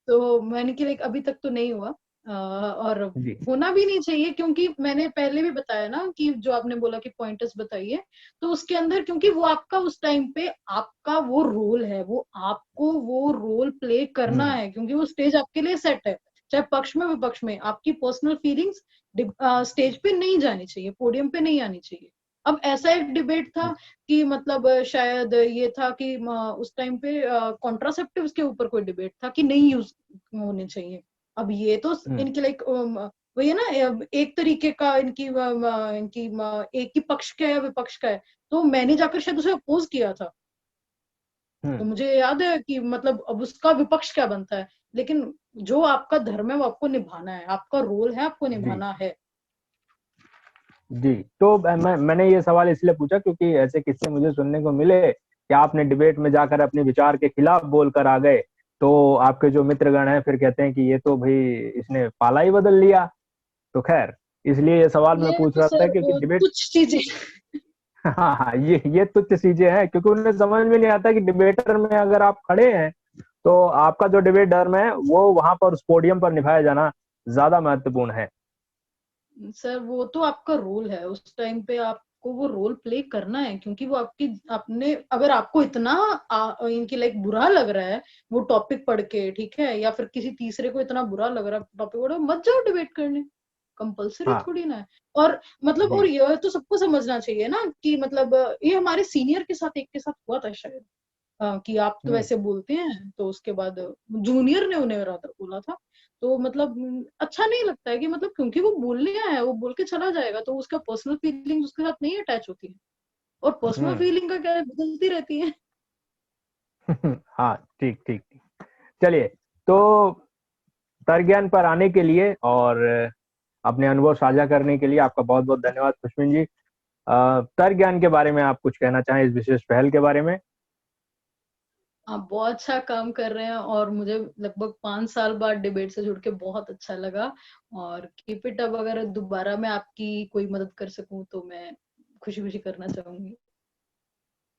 तो मैंने कि लाइक अभी तक तो नहीं हुआ। और जी। होना भी नहीं चाहिए, क्योंकि मैंने पहले भी बताया ना कि जो आपने बोला कि पॉइंटर्स बताइए, तो उसके अंदर क्योंकि वो आपका उस टाइम पे आपका वो रोल है, वो आपको वो रोल प्ले करना हम्म। है, क्योंकि वो स्टेज आपके लिए सेट है। चाहे पक्ष में विपक्ष में, आपकी पर्सनल फीलिंग्स स्टेज पे नहीं जानी चाहिए, पोडियम पे नहीं आनी चाहिए। अब ऐसा एक डिबेट था कि मतलब शायद ये था कि उस टाइम पे कॉन्ट्रासेप्टिव्स के ऊपर कोई डिबेट था कि नहीं यूज होने चाहिए। अब ये तो हम्म। इनके लाइक वही है ना, एक तरीके का एक ही पक्ष का है या विपक्ष का है, तो मैंने जाकर शायद उसे अपोज किया था। तो हम्म। मुझे याद है कि मतलब अब उसका विपक्ष क्या बनता है, लेकिन जो आपका धर्म है वो आपको निभाना है, आपका रोल है, आपको जी निभाना है। जी। तो मैंने ये सवाल इसलिए पूछा क्योंकि ऐसे किस्से मुझे सुनने को मिले कि आपने डिबेट में जाकर अपने विचार के खिलाफ बोलकर आ गए, तो आपके जो मित्रगण हैं फिर कहते हैं कि ये तो भाई इसने पाला ही बदल लिया। तो खैर, इसलिए ये सवाल मैं ये पूछ तो रहा था सर क्योंकि वो डिबेट कुछ चीजें। हाँ हाँ, ये तुच्छ चीजें हैं क्योंकि उन्हें समझ में नहीं आता कि डिबेटर में अगर आप खड़े हैं तो आपका जो डिबेट धर्म है वो वहां पर उस पोडियम पर निभाया जाना ज्यादा महत्वपूर्ण है। सर वो तो आपका रोल है, उस टाइम पे आपको वो रोल प्ले करना है, क्योंकि वो आपकी आपने अगर आपको इतना इनकी लाइक बुरा लग रहा है वो टॉपिक पढ़ के, ठीक है, या फिर किसी तीसरे को इतना बुरा लग रहा है टॉपिक पढ़, मत जाओ डिबेट करने। कंपलसरी हाँ। थोड़ी ना है। और मतलब और जी। ये तो सबको समझना चाहिए ना कि मतलब ये हमारे सीनियर के साथ एक के साथ हुआ था शायद, कि आप तो हम्म। वैसे बोलते हैं, तो उसके बाद जूनियर ने उन्हें रादर बोला था। तो मतलब अच्छा नहीं लगता है कि मतलब क्योंकि वो बोलने आया है, वो बोल के चला जाएगा, तो उसका पर्सनल फीलिंग उसके साथ नहीं अटैच होती है, और पर्सनल हम्म। फीलिंग का क्या है, बदलती रहती है। हाँ, ठीक ठीक ठीक। चलिए, तो तर्क पर आने के लिए और अपने अनुभव साझा करने के लिए आपका बहुत बहुत धन्यवाद खुशमिन जी। तर्क के बारे में आप कुछ कहना चाहें, इस विशेष पहल के बारे में? आप बहुत अच्छा काम कर रहे हैं, और मुझे लगभग 5 साल बाद डिबेट से जुड़ के बहुत अच्छा लगा। और कीप इट अप, अगर दोबारा मैं आपकी कोई मदद कर सकूं तो मैं खुशी खुशी करना चाहूंगी।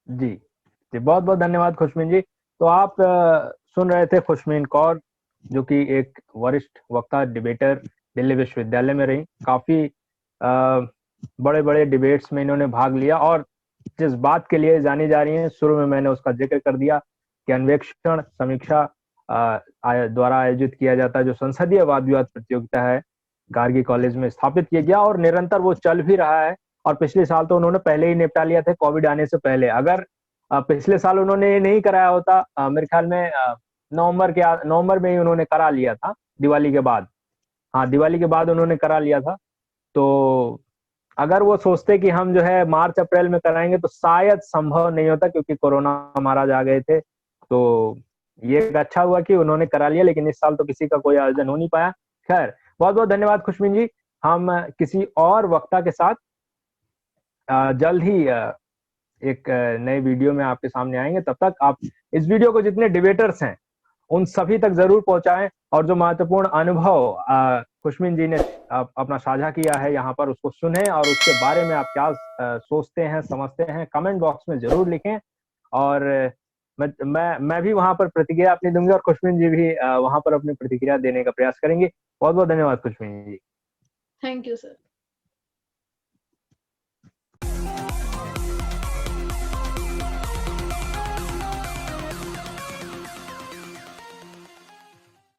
जी जी, बहुत बहुत धन्यवाद खुशमीन जी। तो आप सुन रहे थे खुशमीन कौर, जो कि एक वरिष्ठ वक्ता, डिबेटर, दिल्ली विश्वविद्यालय में रही, काफी बड़े बड़े डिबेट्स में इन्होंने भाग लिया, और जिस बात के लिए जानी जा रही है, शुरू में मैंने उसका जिक्र कर दिया कि अन्वेक्षण समीक्षा द्वारा आयोजित किया जाता है जो संसदीय वाद विवाद प्रतियोगिता है, गार्गी कॉलेज में स्थापित किया गया और निरंतर वो चल भी रहा है। और पिछले साल तो उन्होंने पहले ही निपटा लिया था, कोविड आने से पहले। अगर पिछले साल उन्होंने ये नहीं कराया होता, मेरे ख्याल में नवंबर में ही उन्होंने करा लिया था, दिवाली के बाद। हाँ, दिवाली के बाद उन्होंने करा लिया था। तो अगर वो सोचते कि हम जो है मार्च अप्रैल में कराएंगे तो शायद संभव नहीं होता, क्योंकि कोरोना महाराज आ गए थे। तो ये एक अच्छा हुआ कि उन्होंने करा लिया, लेकिन इस साल तो किसी का कोई आयोजन हो नहीं पाया। खैर, बहुत बहुत धन्यवाद खुशमीन जी। हम किसी और वक्ता के साथ जल्द ही एक नए वीडियो में आपके सामने आएंगे। तब तक आप इस वीडियो को जितने डिबेटर्स हैं उन सभी तक जरूर पहुंचाएं, और जो महत्वपूर्ण अनुभव खुशमिन जी ने अपना साझा किया है यहाँ पर, उसको सुने और उसके बारे में आप क्या सोचते हैं, समझते हैं, कमेंट बॉक्स में जरूर लिखें। और मैं भी वहां पर प्रतिक्रिया अपनी दूंगी, और खुशमिन जी भी वहां पर अपनी प्रतिक्रिया देने का प्रयास करेंगे। बहुत बहुत धन्यवाद Khushmin ji. Thank you sir.